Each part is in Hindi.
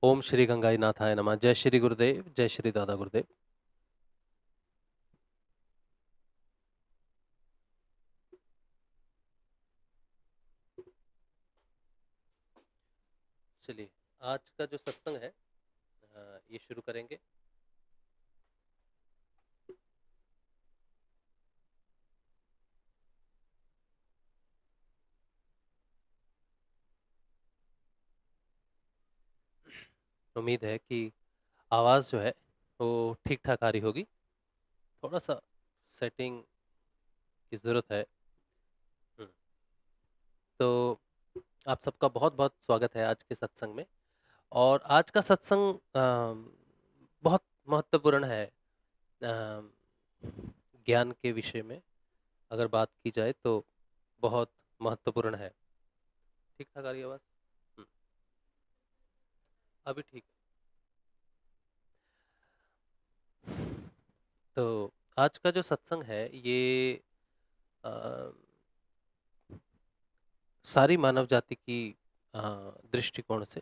ओम श्री गंगाई नाथाय नमः। जय श्री गुरुदेव, जय श्री दादा गुरुदेव। चलिए, आज का जो सत्संग है ये शुरू करेंगे। उम्मीद है कि आवाज़ जो है वो ठीक ठाक आ रही होगी। थोड़ा सा सेटिंग की ज़रूरत है। हम्म, तो आप सबका बहुत बहुत स्वागत है आज के सत्संग में। और आज का सत्संग बहुत महत्वपूर्ण है। अम, ज्ञान के विषय में अगर बात की जाए तो बहुत महत्वपूर्ण है। ठीक ठाक आ रही है आवाज़? हम्म, अभी ठीक है। तो आज का जो सत्संग है ये अ, सारी मानव जाति की अ, दृष्टिकोण से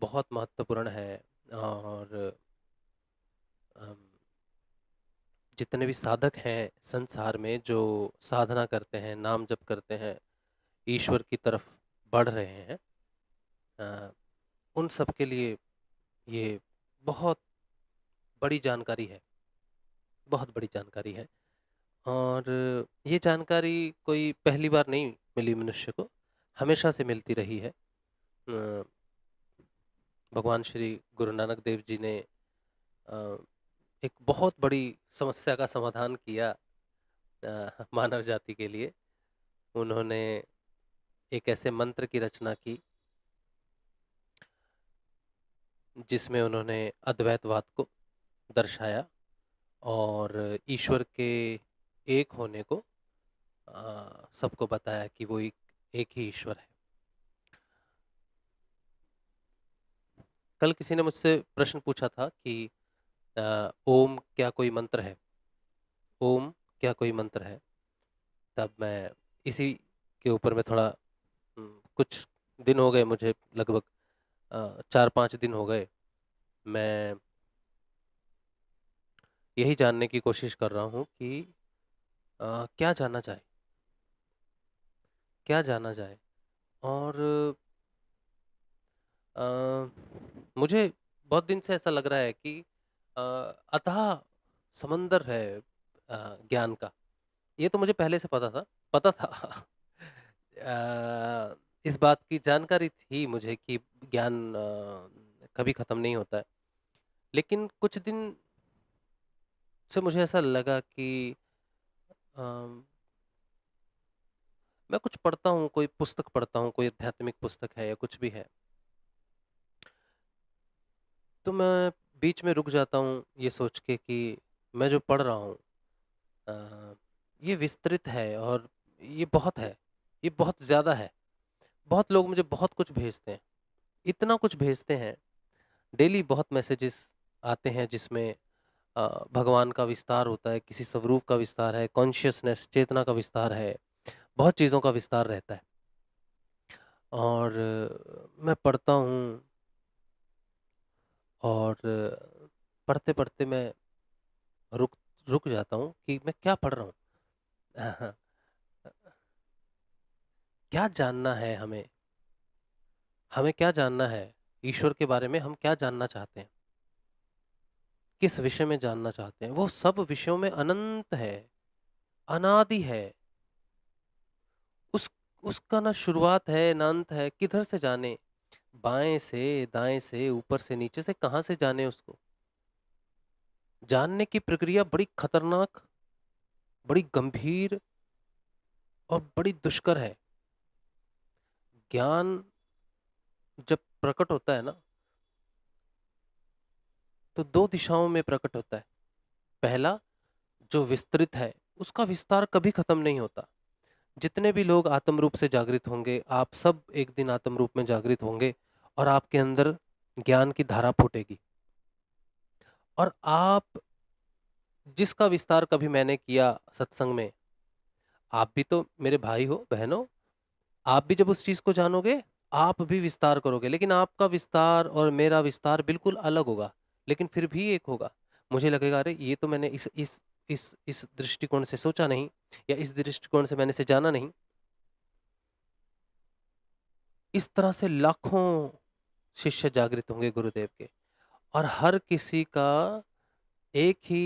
बहुत महत्वपूर्ण है। और अम, जितने भी साधक हैं संसार में जो साधना करते हैं, नाम जप करते हैं, ईश्वर की तरफ बढ़ रहे हैं, अ, उन सब के लिए ये बहुत बड़ी जानकारी है। बहुत बड़ी जानकारी है। और ये जानकारी कोई पहली बार नहीं मिली मनुष्य को, हमेशा से मिलती रही है। भगवान श्री गुरु नानक देव जी ने अ, एक बहुत बड़ी समस्या का समाधान किया मानव जाति के लिए। उन्होंने एक ऐसे मंत्र की रचना की जिसमें उन्होंने अद्वैतवाद को दर्शाया और ईश्वर के एक होने को सबको बताया कि वो एक ही ईश्वर है। कल किसी ने मुझसे प्रश्न पूछा था कि ओम क्या कोई मंत्र है? ओम क्या कोई मंत्र है? तब मैं इसी के ऊपर में थोड़ा कुछ दिन हो गए मुझे, लगभग 4-5 दिन हो गए। मैं यही जानने की कोशिश कर रहा हूँ कि क्या जाना जाए, क्या जाना जाए। और अ, मुझे बहुत दिन से ऐसा लग रहा है कि अ, अथाह समंदर है ज्ञान का। ये तो मुझे पहले से पता था। इस बात की जानकारी थी मुझे कि ज्ञान कभी खत्म नहीं होता है। लेकिन कुछ दिन से मुझे ऐसा लगा कि अम, मैं कुछ पढ़ता हूँ, कोई पुस्तक पढ़ता हूँ, कोई आध्यात्मिक पुस्तक है या कुछ भी है, तो मैं बीच में रुक जाता हूँ ये सोच के कि मैं जो पढ़ रहा हूँ अ, ये विस्तृत है और ये बहुत है, ये बहुत ज़्यादा है। बहुत लोग मुझे बहुत कुछ भेजते हैं, इतना कुछ भेजते हैं। डेली बहुत मैसेजेस आते हैं जिसमें भगवान का विस्तार होता है, किसी स्वरूप का विस्तार है, कॉन्शियसनेस चेतना का विस्तार है, बहुत चीज़ों का विस्तार रहता है। और मैं पढ़ता हूँ और पढ़ते पढ़ते मैं रुक रुक जाता हूँ कि मैं क्या पढ़ रहा हूँ। क्या जानना है हमें, हमें क्या जानना है ईश्वर के बारे में, हम क्या जानना चाहते हैं, किस विषय में जानना चाहते हैं। वो सब विषयों में अनंत है, अनादि है। उस उसका ना शुरुआत है ना अंत है, किधर से जाने, बाएं से दाएं से ऊपर से नीचे से, कहाँ से जाने उसको। जानने की प्रक्रिया बड़ी खतरनाक, बड़ी गंभीर और बड़ी दुष्कर है। ज्ञान जब प्रकट होता है ना तो दो दिशाओं में प्रकट होता है। पहला जो विस्तृत है, उसका विस्तार कभी खत्म नहीं होता। जितने भी लोग आत्म रूप से जागृत होंगे, आप सब एक दिन आत्म रूप में जागृत होंगे और आपके अंदर ज्ञान की धारा फूटेगी। और आप जिसका विस्तार कभी मैंने किया सत्संग में, आप भी तो मेरे भाई हो, बहन हो, आप भी जब उस चीज को जानोगे, आप भी विस्तार करोगे, लेकिन आपका विस्तार और मेरा विस्तार बिल्कुल अलग होगा, लेकिन फिर भी एक होगा। मुझे लगेगा अरे ये तो मैंने इस दृष्टिकोण से सोचा नहीं, या इस दृष्टिकोण से मैंने इसे जाना नहीं। इस तरह से लाखों शिष्य जागृत होंगे गुरुदेव के, और हर किसी का एक ही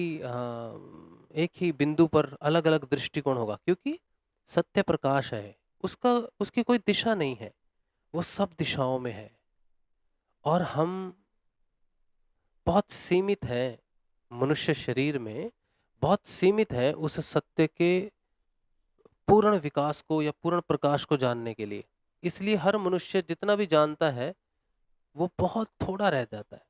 एक ही बिंदु पर अलग अलग दृष्टिकोण होगा, क्योंकि सत्य प्रकाश है, उसका उसकी कोई दिशा नहीं है, वो सब दिशाओं में है। और हम बहुत सीमित हैं, मनुष्य शरीर में बहुत सीमित है उस सत्य के पूर्ण विकास को या पूर्ण प्रकाश को जानने के लिए। इसलिए हर मनुष्य जितना भी जानता है वो बहुत थोड़ा रह जाता है।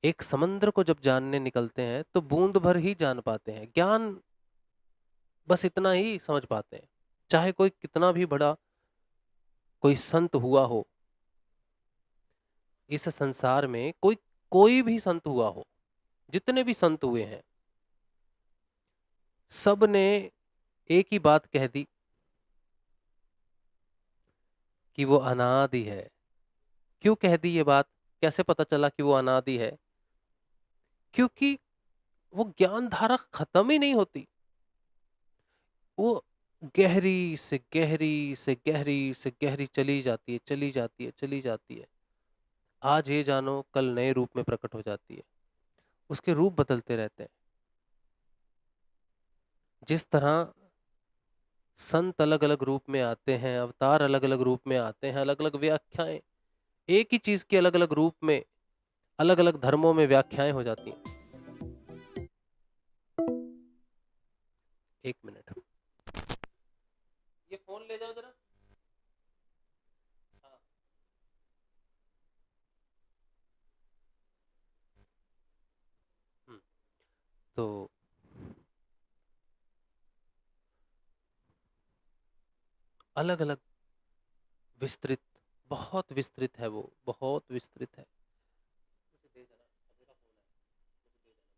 एक समंदर को जब जानने निकलते हैं तो बूंद भर ही जान पाते हैं, ज्ञान बस इतना ही समझ पाते हैं। चाहे कोई कितना भी बड़ा कोई संत हुआ हो, इस संसार में कोई कोई भी संत हुआ हो, जितने भी संत हुए हैं, सब ने एक ही बात कह दी कि वो अनादि है। क्यों कह दी ये बात? कैसे पता चला कि वो अनादि है? क्योंकि वो ज्ञान धारा खत्म ही नहीं होती। वो गहरी से गहरी से गहरी से गहरी चली जाती है, चली जाती है, चली जाती है। आज ये जानो, कल नए रूप में प्रकट हो जाती है। उसके रूप बदलते रहते हैं। जिस तरह संत अलग अलग रूप में आते हैं, अवतार अलग अलग रूप में आते हैं, अलग अलग व्याख्याएं, एक ही चीज की अलग अलग रूप में, अलग अलग धर्मों में व्याख्याएं हो जाती हैं। एक मिनट, ये फोन ले जाओ जरा। हाँ। हम्म, तो अलग अलग विस्तृत, बहुत विस्तृत है, वो बहुत विस्तृत है। मुझे दे जरा, मेरा फोन है, मुझे दे देना।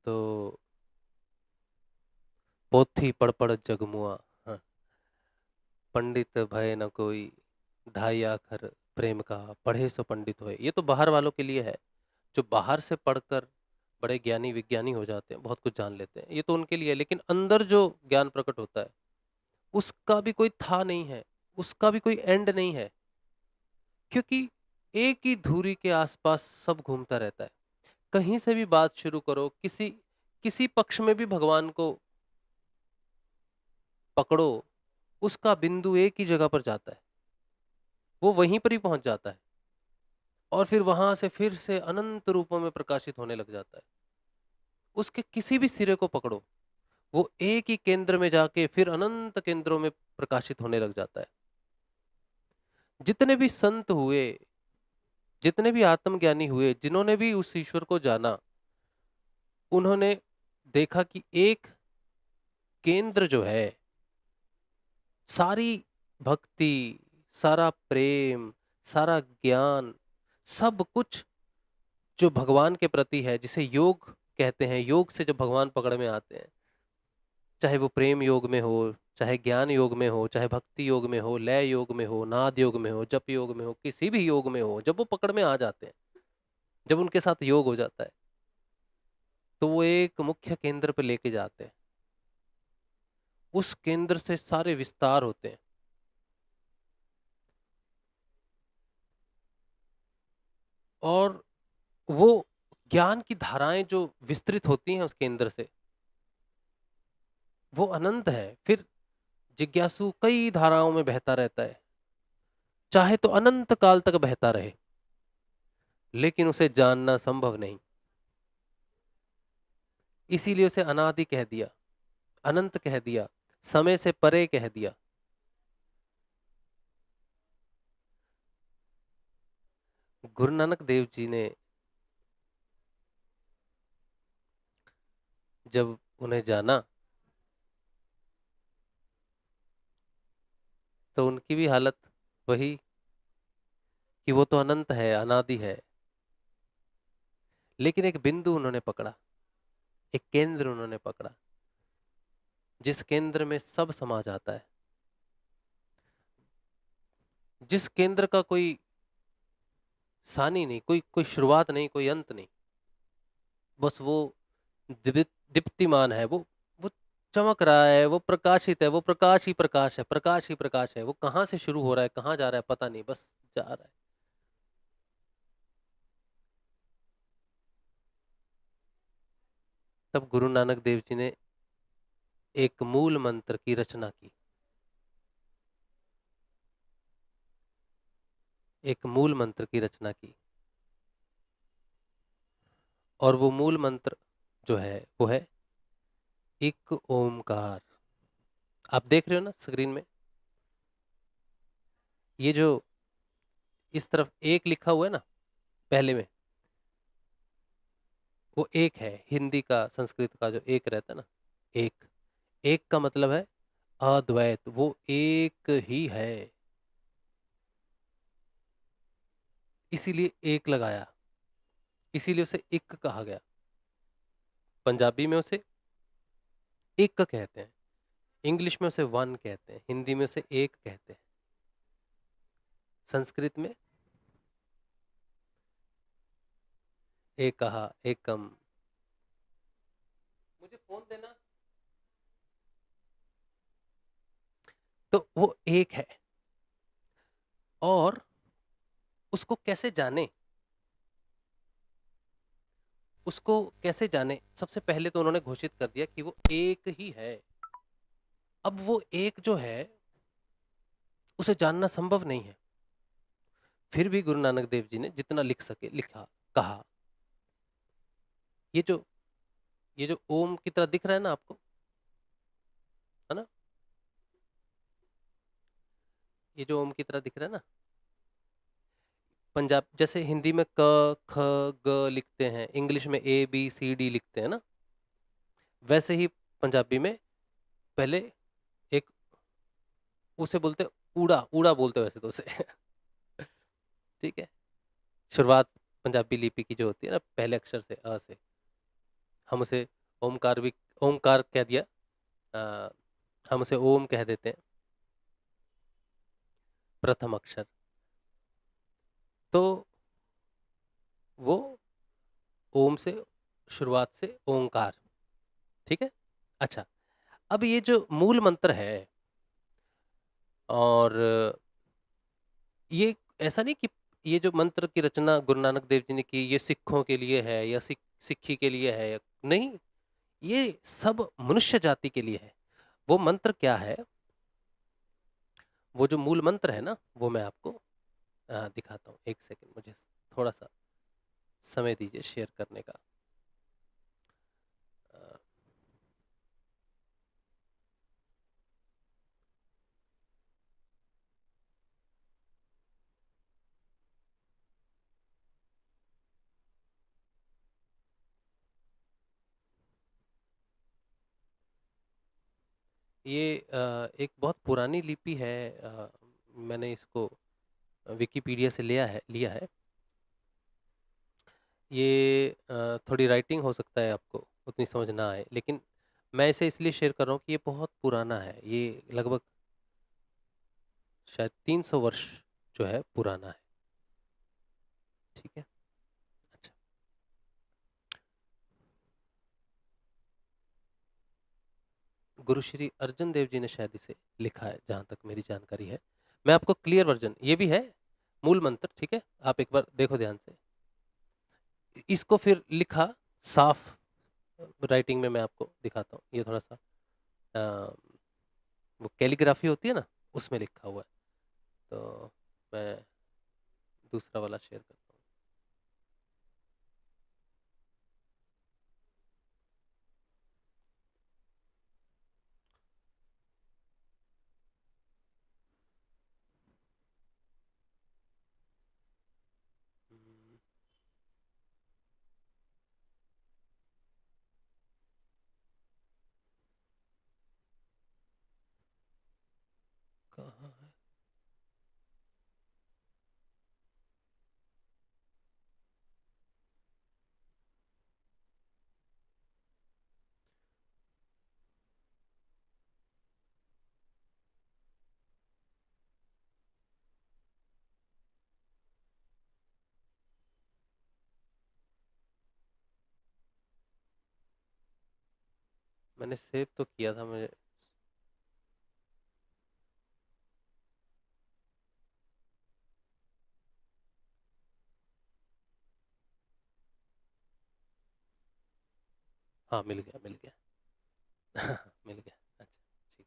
तो पोथी पढ़ पढ़ जगमुआ, हाँ, पंडित भय न कोई, ढाई आखर प्रेम का, पढ़े सो पंडित होए। ये तो बाहर वालों के लिए है, जो बाहर से पढ़कर बड़े ज्ञानी विज्ञानी हो जाते हैं, बहुत कुछ जान लेते हैं, ये तो उनके लिए है। लेकिन अंदर जो ज्ञान प्रकट होता है उसका भी कोई था नहीं है, उसका भी कोई एंड नहीं है, क्योंकि एक ही धुरी के आसपास सब घूमता रहता है। कहीं से भी बात शुरू करो, किसी किसी पक्ष में भी भगवान को पकड़ो, उसका बिंदु एक ही जगह पर जाता है, वो वहीं पर ही पहुंच जाता है, और फिर वहां से फिर से अनंत रूपों में प्रकाशित होने लग जाता है। उसके किसी भी सिरे को पकड़ो, वो एक ही केंद्र में जाके फिर अनंत केंद्रों में प्रकाशित होने लग जाता है। जितने भी संत हुए, जितने भी आत्मज्ञानी हुए, जिन्होंने भी उस ईश्वर को जाना, उन्होंने देखा कि एक केंद्र जो है, सारी भक्ति, सारा प्रेम, सारा ज्ञान, सब कुछ जो भगवान के प्रति है, जिसे योग कहते हैं, योग से जब भगवान पकड़ में आते हैं, चाहे वो प्रेम योग में हो, चाहे ज्ञान योग में हो, चाहे भक्ति योग में हो, लय योग में हो, नाद योग में हो, जप योग में हो, किसी भी योग में हो, जब वो पकड़ में आ जाते हैं, जब उनके साथ योग हो जाता है, तो वो एक मुख्य केंद्र पे लेके जाते हैं। उस केंद्र से सारे विस्तार होते हैं, और वो ज्ञान की धाराएं जो विस्तृत होती हैं उस केंद्र से, वो अनंत है। फिर जिज्ञासु कई धाराओं में बहता रहता है, चाहे तो अनंत काल तक बहता रहे, लेकिन उसे जानना संभव नहीं। इसीलिए उसे अनादि कह दिया, अनंत कह दिया, समय से परे कह दिया। गुरु नानक देव जी ने जब उन्हें जाना, तो उनकी भी हालत वही, कि वो तो अनंत है, अनादि है, लेकिन एक बिंदु उन्होंने पकड़ा, एक केंद्र उन्होंने पकड़ा, जिस केंद्र में सब समा जाता है, जिस केंद्र का कोई सानी नहीं, कोई कोई शुरुआत नहीं, कोई अंत नहीं, बस वो दीप्तिमान है, वो चमक रहा है, वो प्रकाशित है, वो प्रकाश ही प्रकाश है, प्रकाश ही प्रकाश है। वो कहाँ से शुरू हो रहा है, कहाँ जा रहा है पता नहीं, बस जा रहा है। तब गुरु नानक देव जी ने एक मूल मंत्र की रचना की, एक मूल मंत्र की रचना की। और वो मूल मंत्र जो है वो है एक ओमकार। आप देख रहे हो ना स्क्रीन में, ये जो इस तरफ एक लिखा हुआ है ना पहले में, वो एक है। हिंदी का संस्कृत का जो एक रहता है ना, एक, एक का मतलब है अद्वैत, वो एक ही है, इसीलिए एक लगाया, इसीलिए उसे एक कहा गया। पंजाबी में उसे एक कहते हैं, इंग्लिश में उसे वन कहते हैं, हिंदी में उसे एक कहते हैं, संस्कृत में एक कहा, एक कम। मुझे फोन देना। तो वो एक है, और उसको कैसे जाने, उसको कैसे जाने, सबसे पहले तो उन्होंने घोषित कर दिया कि वो एक ही है। अब वो एक जो है उसे जानना संभव नहीं है, फिर भी गुरु नानक देव जी ने जितना लिख सके लिखा, कहा। ये जो ये जो ओम की तरह दिख रहा है ना आपको, है ना, ये जो ओम की तरह दिख रहा है ना, पंजाब जैसे हिंदी में क ख ग लिखते हैं, इंग्लिश में ABCD लिखते हैं ना, वैसे ही पंजाबी में पहले एक, उसे बोलते ऊड़ा, ऊड़ा बोलते हैं वैसे तो उसे ठीक है। शुरुआत पंजाबी लिपि की जो होती है ना पहले अक्षर से, अ से, हम उसे ओमकार भी, ओमकार कह दिया, अ, हम उसे ओम कह देते हैं, प्रथम अक्षर। तो वो ओम से, शुरुआत से ओंकार, ठीक है। अच्छा, अब ये जो मूल मंत्र है, और ये ऐसा नहीं कि ये जो मंत्र की रचना गुरु नानक देव जी ने की ये सिखों के लिए है या सिक्खी के लिए है, या नहीं, ये सब मनुष्य जाति के लिए है। वो मंत्र क्या है, वो जो मूल मंत्र है ना, वो मैं आपको दिखाता हूँ। एक सेकंड, मुझे थोड़ा सा समय दीजिए शेयर करने का। अ, ये एक बहुत पुरानी लिपि है, मैंने इसको विकिपीडिया से लिया है। ये थोड़ी राइटिंग हो सकता है आपको उतनी समझ ना आए, लेकिन मैं इसे इसलिए शेयर कर रहा हूँ कि ये बहुत पुराना है, ये लगभग शायद 300 वर्ष जो है पुराना है, ठीक है। अच्छा, गुरु श्री अर्जन देव जी ने शायद इसे लिखा है, जहाँ तक मेरी जानकारी है। मैं आपको क्लियर वर्जन, ये भी है मूल मंत्र, ठीक है, आप एक बार देखो ध्यान से। इसको फिर लिखा साफ राइटिंग में मैं आपको दिखाता हूँ। ये थोड़ा सा अ, वो कैलीग्राफी होती है ना, उसमें लिखा हुआ है। तो मैं दूसरा वाला शेयर करता हूँ। कहाँ है? मैंने सेव तो किया था मुझे। हाँ, मिल गया, मिल गया। मिल गया। अच्छा, ठीक।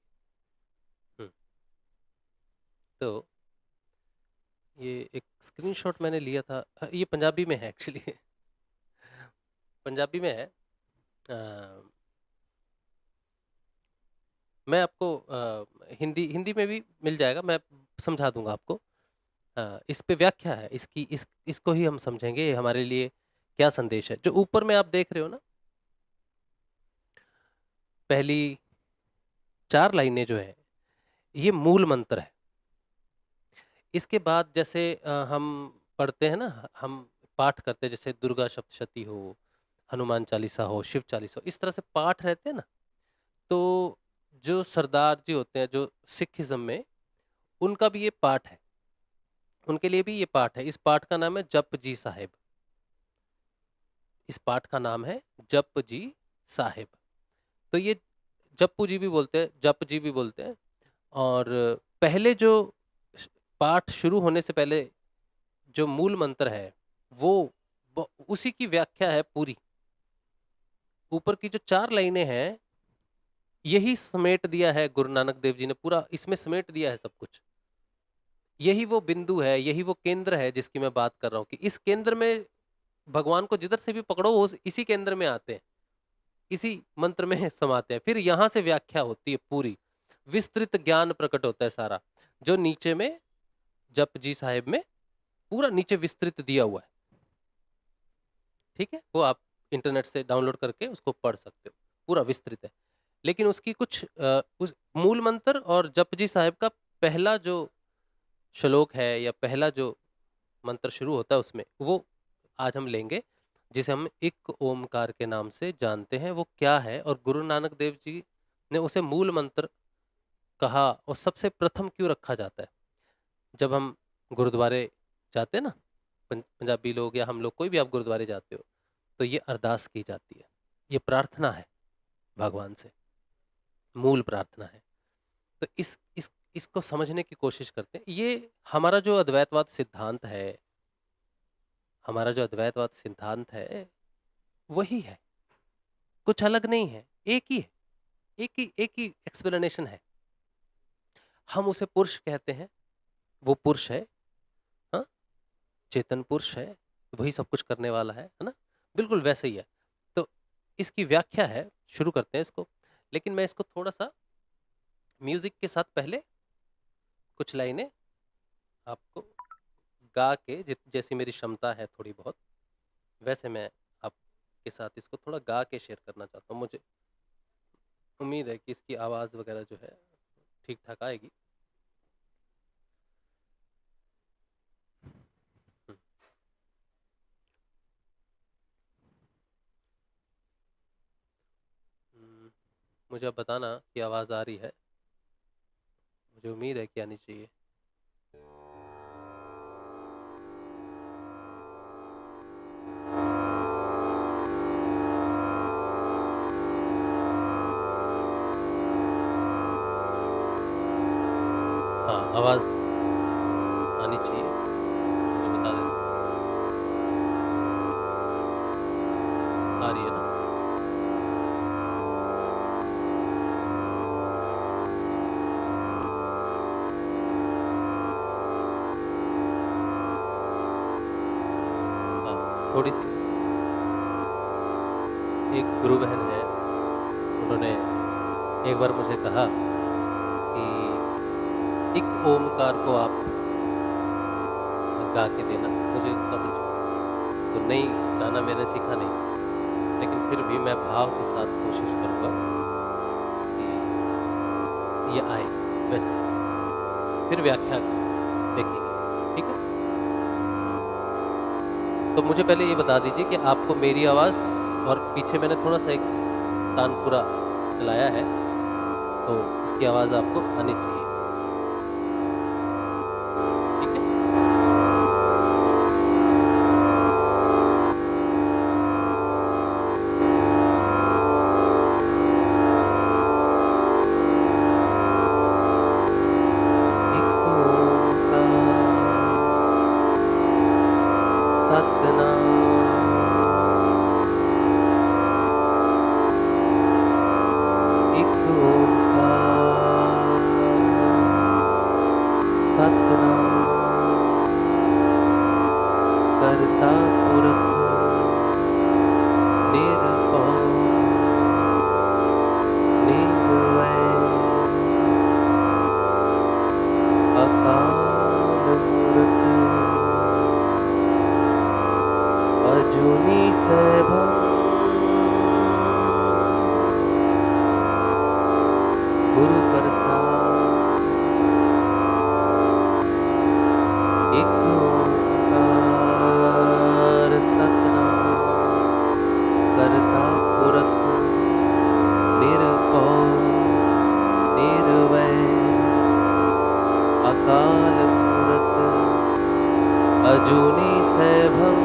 हम्म। तो ये एक स्क्रीनशॉट मैंने लिया था, ये पंजाबी में है एक्चुअली। पंजाबी में है। मैं आपको हिंदी हिंदी में भी मिल जाएगा, मैं समझा दूंगा आपको। इस पे व्याख्या है इसकी, इसको ही हम समझेंगे, ये हमारे लिए क्या संदेश है। जो ऊपर में आप देख रहे हो ना, पहली 4 लाइनें जो है, ये मूल मंत्र है। इसके बाद जैसे हम पढ़ते हैं ना, हम पाठ करते हैं, जैसे दुर्गा सप्तशती हो, हनुमान चालीसा हो, शिव चालीसा हो, इस तरह से पाठ रहते हैं ना। तो जो सरदार जी होते हैं जो सिखिज्म में, उनका भी ये पाठ है, उनके लिए भी ये पाठ है। इस पाठ का नाम है जप जी साहिब। इस पाठ का नाम है जप जी साहिब। तो ये जप्पू जी भी बोलते हैं, जप जी भी बोलते हैं। और पहले जो पाठ शुरू होने से पहले जो मूल मंत्र है, वो उसी की व्याख्या है पूरी। ऊपर की जो 4 लाइनें हैं, यही समेट दिया है गुरु नानक देव जी ने, पूरा इसमें समेट दिया है सब कुछ। यही वो बिंदु है, यही वो केंद्र है जिसकी मैं बात कर रहा हूँ, कि इस केंद्र में भगवान को जिधर से भी पकड़ो वो इसी केंद्र में आते हैं, इसी मंत्र में समाते हैं। फिर यहाँ से व्याख्या होती है पूरी, विस्तृत ज्ञान प्रकट होता है सारा, जो नीचे में जप जी साहिब में पूरा नीचे विस्तृत दिया हुआ है। ठीक है, वो आप इंटरनेट से डाउनलोड करके उसको पढ़ सकते हो, पूरा विस्तृत है। लेकिन उसकी कुछ उस मूल मंत्र और जप जी साहिब का पहला जो श्लोक है या पहला जो मंत्र शुरू होता है, उसमें वो आज हम लेंगे, जिसे हम एक ओमकार के नाम से जानते हैं। वो क्या है और गुरु नानक देव जी ने उसे मूल मंत्र कहा, और सबसे प्रथम क्यों रखा जाता है। जब हम गुरुद्वारे जाते हैं ना, पंजाबी लोग या हम लोग, कोई भी आप गुरुद्वारे जाते हो, तो ये अरदास की जाती है, ये प्रार्थना है भगवान से, मूल प्रार्थना है। तो इस इसको समझने की कोशिश करते हैं। ये हमारा जो अद्वैतवाद सिद्धांत है, हमारा जो अद्वैतवाद सिद्धांत है वही है, कुछ अलग नहीं है, एक ही है, एक ही एक्सप्लेनेशन है। हम उसे पुरुष कहते हैं, वो पुरुष है। हाँ, चेतन पुरुष है, वही सब कुछ करने वाला है ना, बिल्कुल वैसे ही है। तो इसकी व्याख्या है, शुरू करते हैं इसको। लेकिन मैं इसको थोड़ा सा म्यूजिक के साथ पहले कुछ लाइनें आपको गा के, जैसी मेरी क्षमता है थोड़ी बहुत, वैसे मैं आपके साथ इसको थोड़ा गा के शेयर करना चाहता हूँ। मुझे उम्मीद है कि इसकी आवाज़ वगैरह जो है ठीक ठाक आएगी। मुझे अब बताना कि आवाज़ आ रही है, मुझे उम्मीद है कि आनी चाहिए। हाँ, आवाज़ आनी चाहिए, मुझे बता देना। आ रही है ना? हाँ, थोड़ी सी। एक गुरु बहन है, उन्होंने एक बार मुझे कहा कि एक ओमकार को आप गा के देना। मुझे उतना कुछ तो नहीं गाना मैंने सीखा नहीं, लेकिन फिर भी मैं भाव के साथ कोशिश करूँगा कि ये आए वैसे, फिर व्याख्या देखेंगे। ठीक है, तो मुझे पहले ये बता दीजिए कि आपको मेरी आवाज़, और पीछे मैंने थोड़ा सा एक तानपुरा चलाया है, तो इसकी आवाज़ आपको आनी चाहिए। ठीक है, सतनाम करता पुरख निरभौ निर्वैर अकाल मूरत अजूनी सैभं गुरु प्रसाद एक ओंकार सतनाम करता पुरख निरभौ निर्वैर अकाल मूरत अजूनी सैभं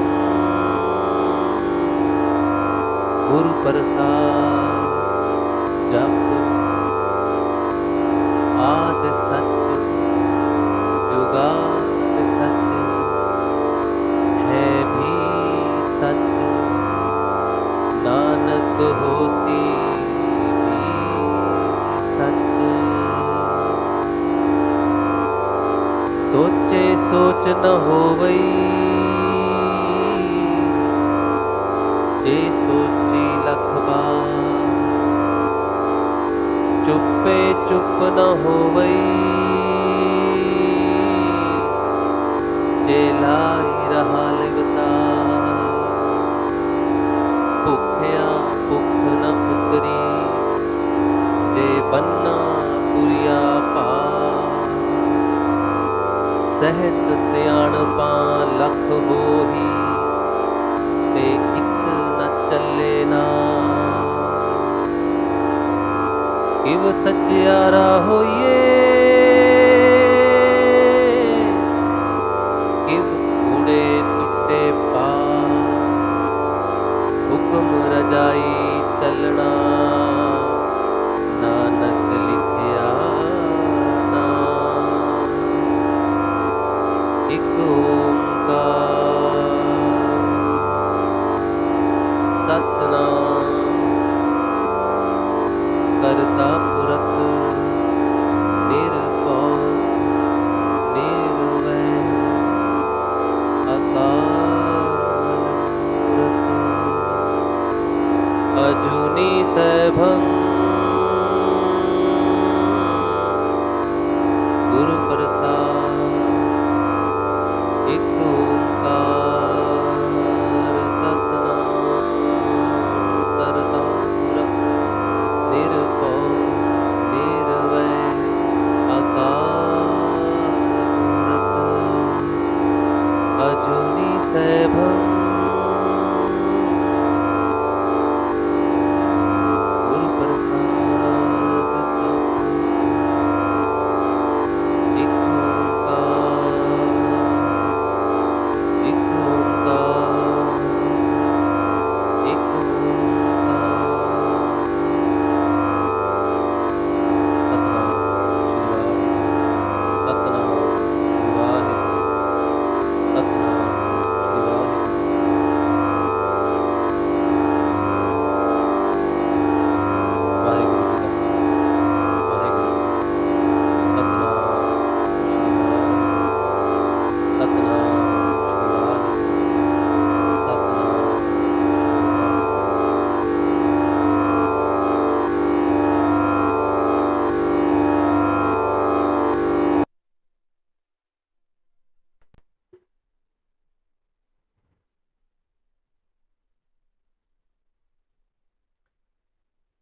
गुरु प्रसाद जप आद सच जुगाद सच है भी सच नानक होसी भी सच सोचे सोच न होवई जे सोची लख बार चुप्पे चुप न होवई जे लाई रहा लिवता भुखया भुख न उतरी जे बन्ना पुरिया पार सहस सियाणपा लख होही ते इक न चले ना किव सचियारा होइए किव कूड़े टुटे पार हुक्म रजाई चलना नानक लिखिया ना एक ओंकार सतनाम करता पुरख निरभौ निर्वैर अकाल मूरत अजूनी सैभं गुरु प्रसाद एक ओंकार सतनाम करता पुरख निरभौ निर्वैर अकाल मूरत अजूनी सैभं गुरु प्रसाद एक ओंकार एक ओंकार एक ओंकार सतनाम श्री वाहिगुरू सतनाम श्री वाहिगुरू सतनाम श्री वाहिगुरू वाहिगुरू जी का खालसा वाहिगुरू जी की फतेह। सतनाम श्री वाहिगुरू सतनाम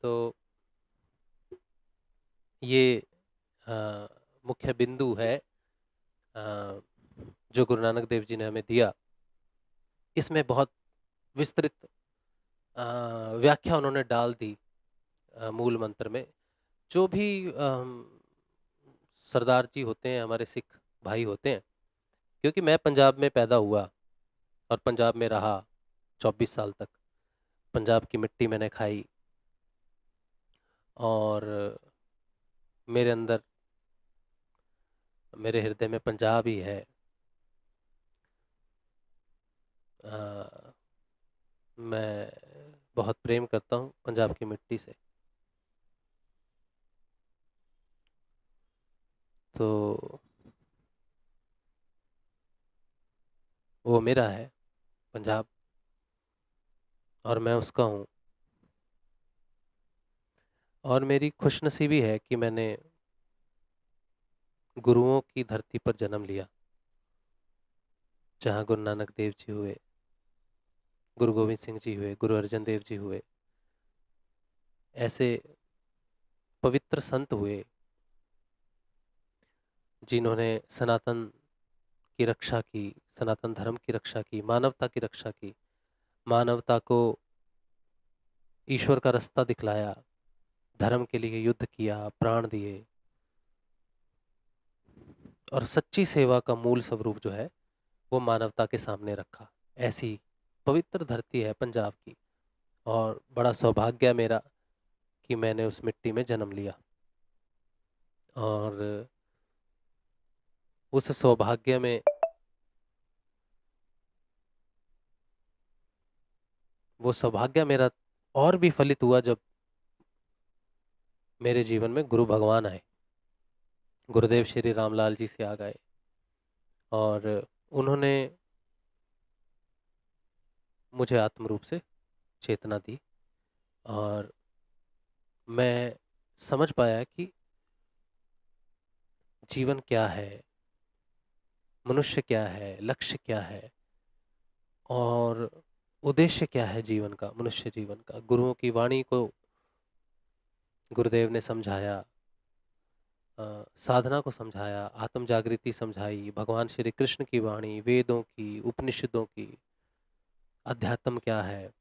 तो ये मुख्य बिंदु है जो गुरु नानक देव जी ने हमें दिया। इसमें बहुत विस्तृत व्याख्या उन्होंने डाल दी मूल मंत्र में। जो भी सरदार जी होते हैं, हमारे सिख भाई होते हैं, क्योंकि मैं पंजाब में पैदा हुआ और पंजाब में रहा 24 साल तक, पंजाब की मिट्टी मैंने खाई और मेरे अंदर, मेरे हृदय में पंजाब ही है। मैं बहुत प्रेम करता हूँ पंजाब की मिट्टी से। तो वो मेरा है पंजाब, और मैं उसका हूँ। और मेरी खुशनसीबी है कि मैंने गुरुओं की धरती पर जन्म लिया, जहाँ गुरु नानक देव जी हुए, गुरु गोविंद सिंह जी हुए, गुरु अर्जन देव जी हुए, ऐसे पवित्र संत हुए जिन्होंने सनातन की रक्षा की, सनातन धर्म की रक्षा की, मानवता की रक्षा की, मानवता को ईश्वर का रास्ता दिखलाया, धर्म के लिए युद्ध किया, प्राण दिए, और सच्ची सेवा का मूल स्वरूप जो है वो मानवता के सामने रखा। ऐसी पवित्र धरती है पंजाब की, और बड़ा सौभाग्य है मेरा कि मैंने उस मिट्टी में जन्म लिया। और उस सौभाग्य में वो सौभाग्य मेरा और भी फलित हुआ जब मेरे जीवन में गुरु भगवान आए, गुरुदेव श्री रामलाल जी से आ गए, और उन्होंने मुझे आत्म रूप से चेतना दी, और मैं समझ पाया कि जीवन क्या है, मनुष्य क्या है, लक्ष्य क्या है, और उद्देश्य क्या है जीवन का, मनुष्य जीवन का। गुरुओं की वाणी को गुरुदेव ने समझाया, साधना को समझाया, आत्म जागृति समझाई, भगवान श्री कृष्ण की वाणी, वेदों की, उपनिषदों की, अध्यात्म क्या है,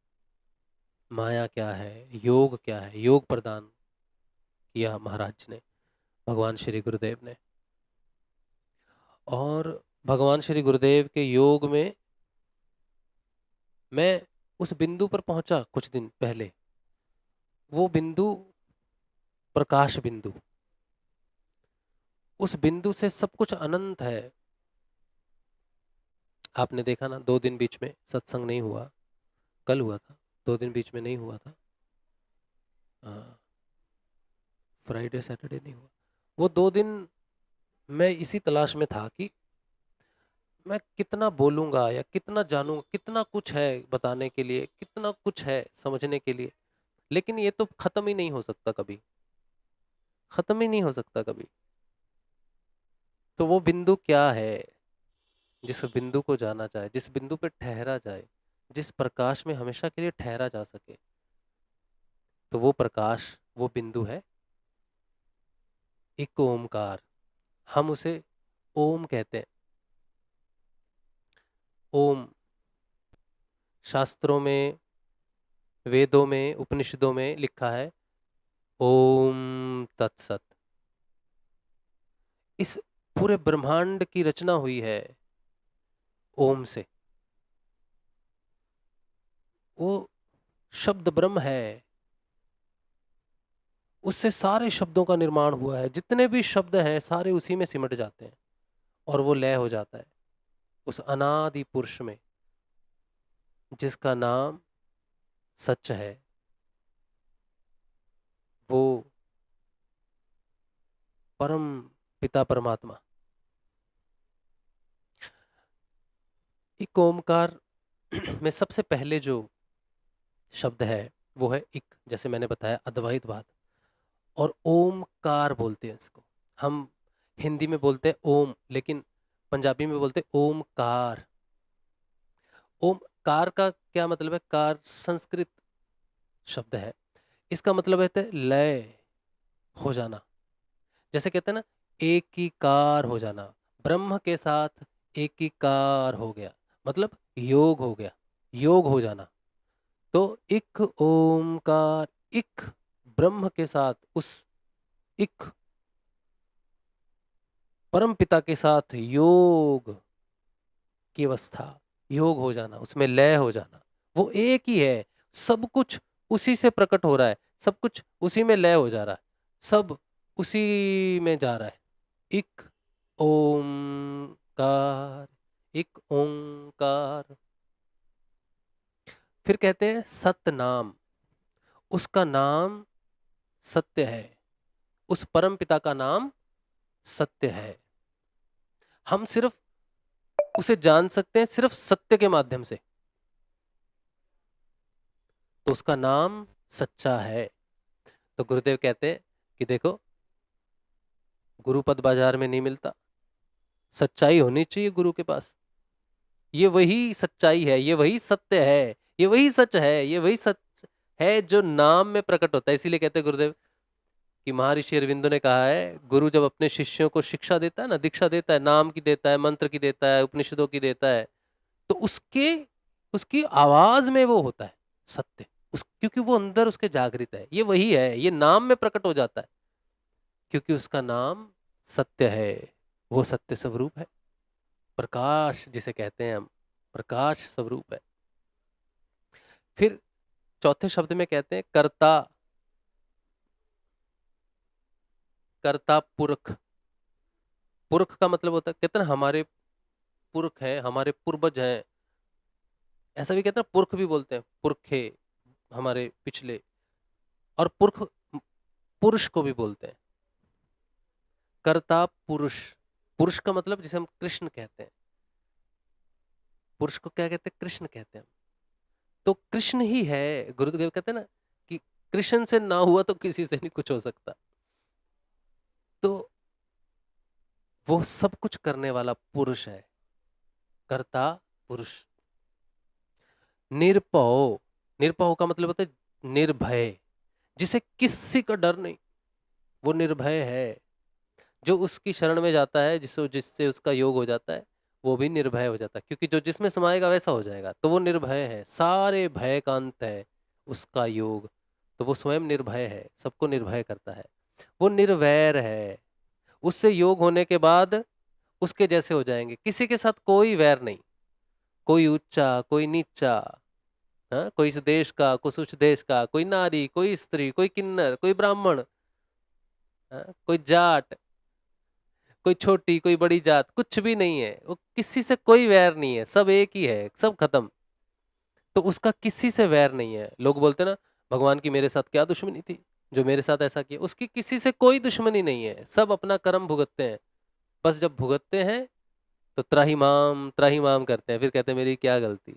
माया क्या है, योग क्या है, योग प्रदान किया महाराज ने, भगवान श्री गुरुदेव ने। और भगवान श्री गुरुदेव के योग में मैं उस बिंदु पर पहुंचा कुछ दिन पहले। वो बिंदु प्रकाश बिंदु, उस बिंदु से सब कुछ अनंत है। आपने देखा ना, 2 दिन बीच में सत्संग नहीं हुआ, कल हुआ था, 2 दिन बीच में नहीं हुआ था, फ्राइडे सैटरडे नहीं हुआ। वो 2 दिन मैं इसी तलाश में था कि मैं कितना बोलूँगा या कितना जानूँगा, कितना कुछ है बताने के लिए, कितना कुछ है समझने के लिए, लेकिन ये तो ख़त्म ही नहीं हो सकता कभी, ख़त्म ही नहीं हो सकता कभी। तो वो बिंदु क्या है, जिस बिंदु को जाना जाए, जिस बिंदु पे ठहरा जाए, जिस प्रकाश में हमेशा के लिए ठहरा जा सके, तो वो प्रकाश, वो बिंदु है एक ओमकार। हम उसे ओम कहते हैं। ओम शास्त्रों में, वेदों में, उपनिषदों में लिखा है ओम तत्सत। इस पूरे ब्रह्मांड की रचना हुई है ओम से। वो शब्द ब्रह्म है, उससे सारे शब्दों का निर्माण हुआ है। जितने भी शब्द हैं सारे उसी में सिमट जाते हैं, और वो लय हो जाता है उस अनादि पुरुष में, जिसका नाम सच है। वो परम पिता परमात्मा। एक ओमकार में सबसे पहले जो शब्द है वो है इक, जैसे मैंने बताया अद्वैत बात। और ओमकार बोलते हैं इसको हम। हिंदी में बोलते हैं ओम, लेकिन पंजाबी में बोलते हैं ओमकार। ओमकार का क्या मतलब है? कार संस्कृत शब्द है, इसका मतलब है लय हो जाना। जैसे कहते हैं ना, एकीकार हो जाना, ब्रह्म के साथ एकीकार हो गया, मतलब योग हो गया, योग हो जाना। तो इक ओमकार, इक ब्रह्म के साथ, उस इक परम पिता के साथ योग की अवस्था, योग हो जाना, उसमें लय हो जाना। वो एक ही है, सब कुछ उसी से प्रकट हो रहा है, सब कुछ उसी में लय हो जा रहा है, सब उसी में जा रहा है। एक ओंकार, एक ओंकार। फिर कहते हैं सतनाम, उसका नाम सत्य है, उस परम पिता का नाम सत्य है। हम सिर्फ उसे जान सकते हैं सिर्फ सत्य के माध्यम से, तो उसका नाम सच्चा है। तो गुरुदेव कहते हैं कि देखो, गुरुपद बाजार में नहीं मिलता, सच्चाई होनी चाहिए गुरु के पास। ये वही सच्चाई है, ये वही सत्य है, ये वही सच है, ये वही सच है जो नाम में प्रकट होता है। इसीलिए कहते हैं गुरुदेव कि महर्षि अरविंदो ने कहा है, गुरु जब अपने शिष्यों को शिक्षा देता है ना, दीक्षा देता है, नाम की देता है, मंत्र की देता है, उपनिषदों की देता है, तो उसके उसकी आवाज में वो होता है सत्य, उस क्योंकि वो अंदर उसके जागृत है। ये वही है, ये नाम में प्रकट हो जाता है, क्योंकि उसका नाम सत्य है। वो सत्य स्वरूप है, प्रकाश जिसे कहते हैं हम, प्रकाश स्वरूप है। फिर चौथे शब्द में कहते हैं कर्ता, कर्ता पुरख। पुरख का मतलब होता है, कहते हैं ना हमारे पुरख हैं, हमारे पूर्वज हैं, ऐसा भी कहते हैं, पुरख भी बोलते हैं, पुरखे हमारे पिछले। और पुरख पुरुष को भी बोलते हैं, कर्ता पुरुष। पुरुष का मतलब जिसे हम कृष्ण कहते हैं, पुरुष को क्या कहते हैं, कृष्ण कहते हैं। तो कृष्ण ही है। गुरुदेव कहते हैं ना कि कृष्ण से ना हुआ तो किसी से नहीं कुछ हो सकता। तो वो सब कुछ करने वाला पुरुष है, कर्ता पुरुष। निर्भय, निर्भय का मतलब होता है निर्भय, जिसे किसी का डर नहीं, वो निर्भय है। जो उसकी शरण में जाता है, जिससे उसका योग हो जाता है, वो भी निर्भय हो जाता है, क्योंकि जो जिसमें समाएगा वैसा हो जाएगा। तो वो निर्भय है, सारे भय का अंत है उसका योग। तो वो स्वयं निर्भय है, सबको निर्भय करता है। वो निर्वैर है, उससे योग होने के बाद उसके जैसे हो जाएंगे, किसी के साथ कोई वैर नहीं, कोई ऊंचा कोई नीचा, हाँ, कोई इस देश का कोई उस देश का, कोई नारी कोई स्त्री, कोई किन्नर कोई ब्राह्मण, हाँ, कोई जाट, कोई छोटी कोई बड़ी जात, कुछ भी नहीं है। वो किसी से कोई वैर नहीं है, सब एक ही है, सब खत्म। तो उसका किसी से वैर नहीं है। लोग बोलते ना भगवान की मेरे साथ क्या दुश्मनी थी, जो मेरे साथ ऐसा किया, उसकी किसी से कोई दुश्मनी नहीं है, सब अपना कर्म भुगतते हैं। बस जब भुगतते हैं तो त्राही माम करते हैं, फिर कहते हैं मेरी क्या गलती।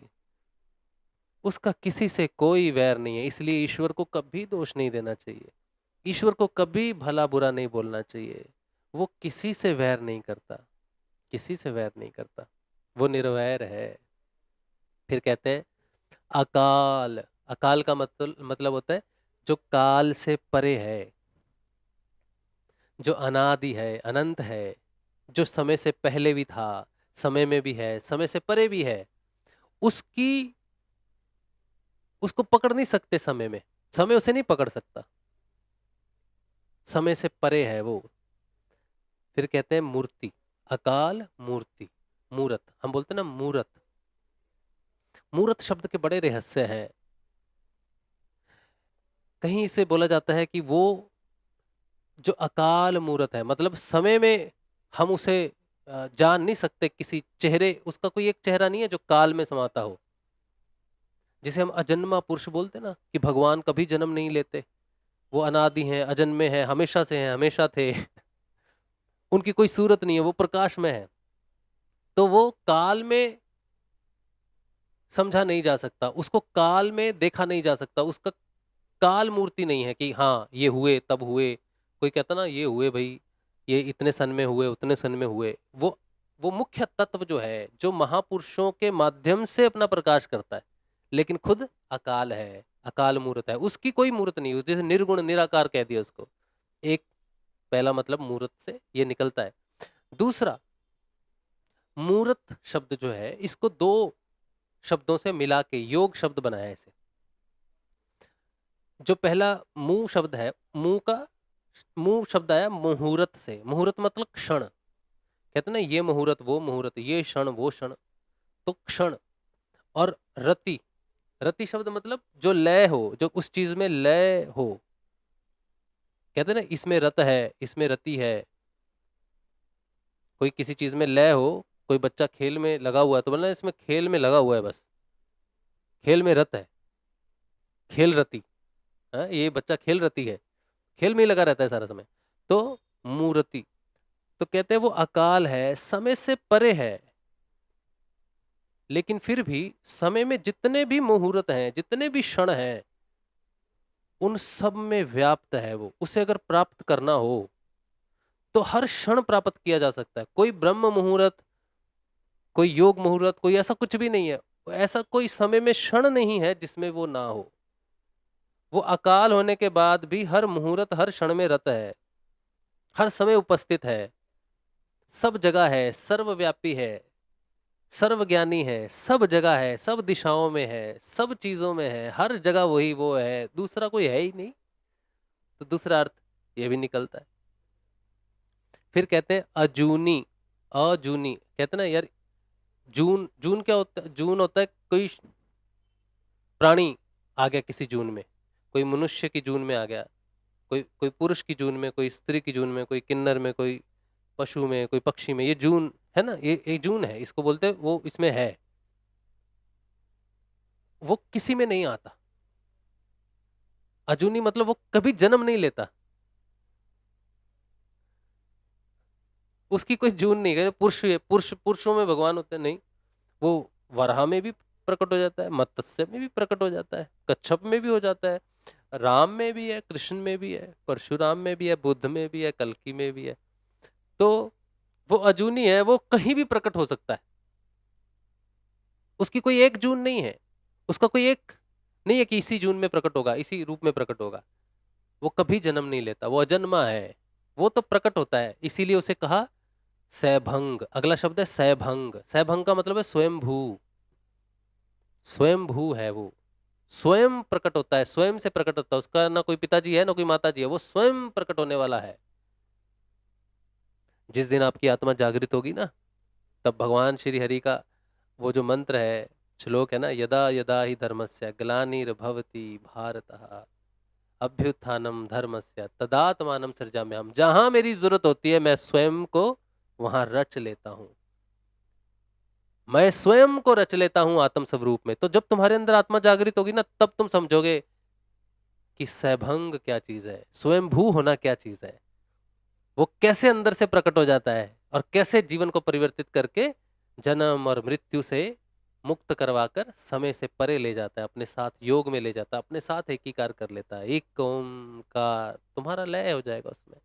उसका किसी से कोई वैर नहीं है, इसलिए ईश्वर को कभी दोष नहीं देना चाहिए, ईश्वर को कभी भला बुरा नहीं बोलना चाहिए। वो किसी से वैर नहीं करता, किसी से वैर नहीं करता, वो निर्वैर है। फिर कहते हैं अकाल। अकाल का मतलब होता है जो काल से परे है, जो अनादि है, अनंत है, जो समय से पहले भी था, समय में भी है, समय से परे भी है। उसकी उसको पकड़ नहीं सकते समय में, समय उसे नहीं पकड़ सकता, समय से परे है वो। फिर कहते हैं मूर्ति, अकाल मूर्ति, मूरत, हम बोलते हैं ना मूरत। मूरत शब्द के बड़े रहस्य हैं। कहीं इसे बोला जाता है कि वो जो अकाल मूरत है, मतलब समय में हम उसे जान नहीं सकते, किसी चेहरे, उसका कोई एक चेहरा नहीं है जो काल में समाता हो। जिसे हम अजन्मा पुरुष बोलते हैं ना, कि भगवान कभी जन्म नहीं लेते, वो अनादि हैं, अजन्मे हैं, हमेशा से हैं, हमेशा थे। उनकी कोई सूरत नहीं है, वो प्रकाश में है। तो वो काल में समझा नहीं जा सकता, उसको काल में देखा नहीं जा सकता, उसका काल मूर्ति नहीं है कि हाँ ये हुए तब हुए। कोई कहता ना ये हुए भाई, ये इतने सन में हुए, उतने सन में हुए। वो मुख्य तत्व जो है, जो महापुरुषों के माध्यम से अपना प्रकाश करता है, लेकिन खुद अकाल है, अकाल मूर्त है, उसकी कोई मूर्त नहीं। जैसे निर्गुण निराकार कह दिया उसको, एक पहला मतलब मूर्त से ये निकलता है। दूसरा, मूर्त शब्द जो है, इसको दो शब्दों से मिला के योग शब्द बनाया है इसे। जो पहला मुंह शब्द है, मुंह शब्द आया मुहूर्त से। मुहूर्त मतलब क्षण, कहते हैं ना ये मुहूर्त वो मुहूर्त, ये क्षण वो क्षण, तो क्षण। और रति, रति शब्द मतलब जो लय हो, जो उस चीज में लय हो। कहते हैं ना इसमें रत है, इसमें रति है। कोई किसी चीज में लय हो, कोई बच्चा खेल में लगा हुआ है तो बोलना इसमें खेल में लगा हुआ है, बस खेल में रत है, खेल रति। हाँ, ये बच्चा खेल रति है, खेल में ही लगा रहता है सारा समय। तो मूर्ति, तो कहते हैं वो अकाल है, समय से परे है। लेकिन फिर भी समय में जितने भी मुहूर्त हैं, जितने भी क्षण हैं, उन सब में व्याप्त है वो। उसे अगर प्राप्त करना हो तो हर क्षण प्राप्त किया जा सकता है। कोई ब्रह्म मुहूर्त, कोई योग मुहूर्त, कोई ऐसा कुछ भी नहीं है। ऐसा कोई समय में क्षण नहीं है जिसमें वो ना हो। वो अकाल होने के बाद भी हर मुहूर्त, हर क्षण में रत है, हर समय उपस्थित है, सब जगह है, सर्वव्यापी है, सर्वज्ञानी है, सब जगह है, सब दिशाओं में है, सब चीजों में है, हर जगह वही वो है, दूसरा कोई है ही नहीं। तो दूसरा अर्थ ये भी निकलता है। फिर कहते हैं अजूनी। अजूनी कहते हैं ना यार, जून, जून क्या होता है? जून होता है कोई प्राणी आ गया किसी जून में, कोई मनुष्य की जून में आ गया, कोई कोई पुरुष की जून में, कोई स्त्री की जून में, कोई किन्नर में, कोई पशु में, कोई पक्षी में। ये जून है ना, ये जून है, इसको बोलते हैं, वो इसमें है। वो किसी में नहीं आता। अजूनी मतलब वो कभी जन्म नहीं लेता, उसकी कोई जून नहीं है। पुरुष, पुरुषों में भगवान होते हैं नहीं, वो वराह में भी प्रकट हो जाता है, मत्स्य में भी प्रकट हो जाता है, कच्छप में भी हो जाता है, राम में भी है, कृष्ण में भी है, परशुराम में भी है, बुद्ध में भी है, कल्कि में भी है। तो वो अजूनी है, वो कहीं भी प्रकट हो सकता है। उसकी कोई एक जून नहीं है, उसका कोई एक नहीं है कि इसी जून में प्रकट होगा, इसी रूप में प्रकट होगा। वो कभी जन्म नहीं लेता, वो अजन्मा है। वो तो प्रकट होता है, इसीलिए उसे कहा सैभंग। अगला शब्द है सैभंग। सैभंग का मतलब है स्वयंभू। स्वयंभू है वो, स्वयं प्रकट होता है, स्वयं से प्रकट होता है। उसका ना कोई पिताजी है, ना कोई माताजी है, वो स्वयं प्रकट होने वाला है। जिस दिन आपकी आत्मा जागृत होगी ना, तब भगवान श्री हरि का वो जो मंत्र है, श्लोक है ना, यदा यदा ही धर्मस्य ग्लानिर्भवति भारतः अभ्युत्थानम धर्मस्य तदात्मानं सृजाम्यहम्। जहां मेरी जरूरत होती है मैं स्वयं को वहां रच लेता हूं, मैं स्वयं को रच लेता हूं आत्म स्वरूप में। तो जब तुम्हारे अंदर आत्मा जागृत होगी ना, तब तुम समझोगे कि सैभंग क्या चीज है, स्वयंभू होना क्या चीज है, वो कैसे अंदर से प्रकट हो जाता है और कैसे जीवन को परिवर्तित करके जन्म और मृत्यु से मुक्त करवाकर समय से परे ले जाता है, अपने साथ योग में ले जाता है, अपने साथ एकीकार कर लेता है। एक ओमकार तुम्हारा लय हो जाएगा उसमें,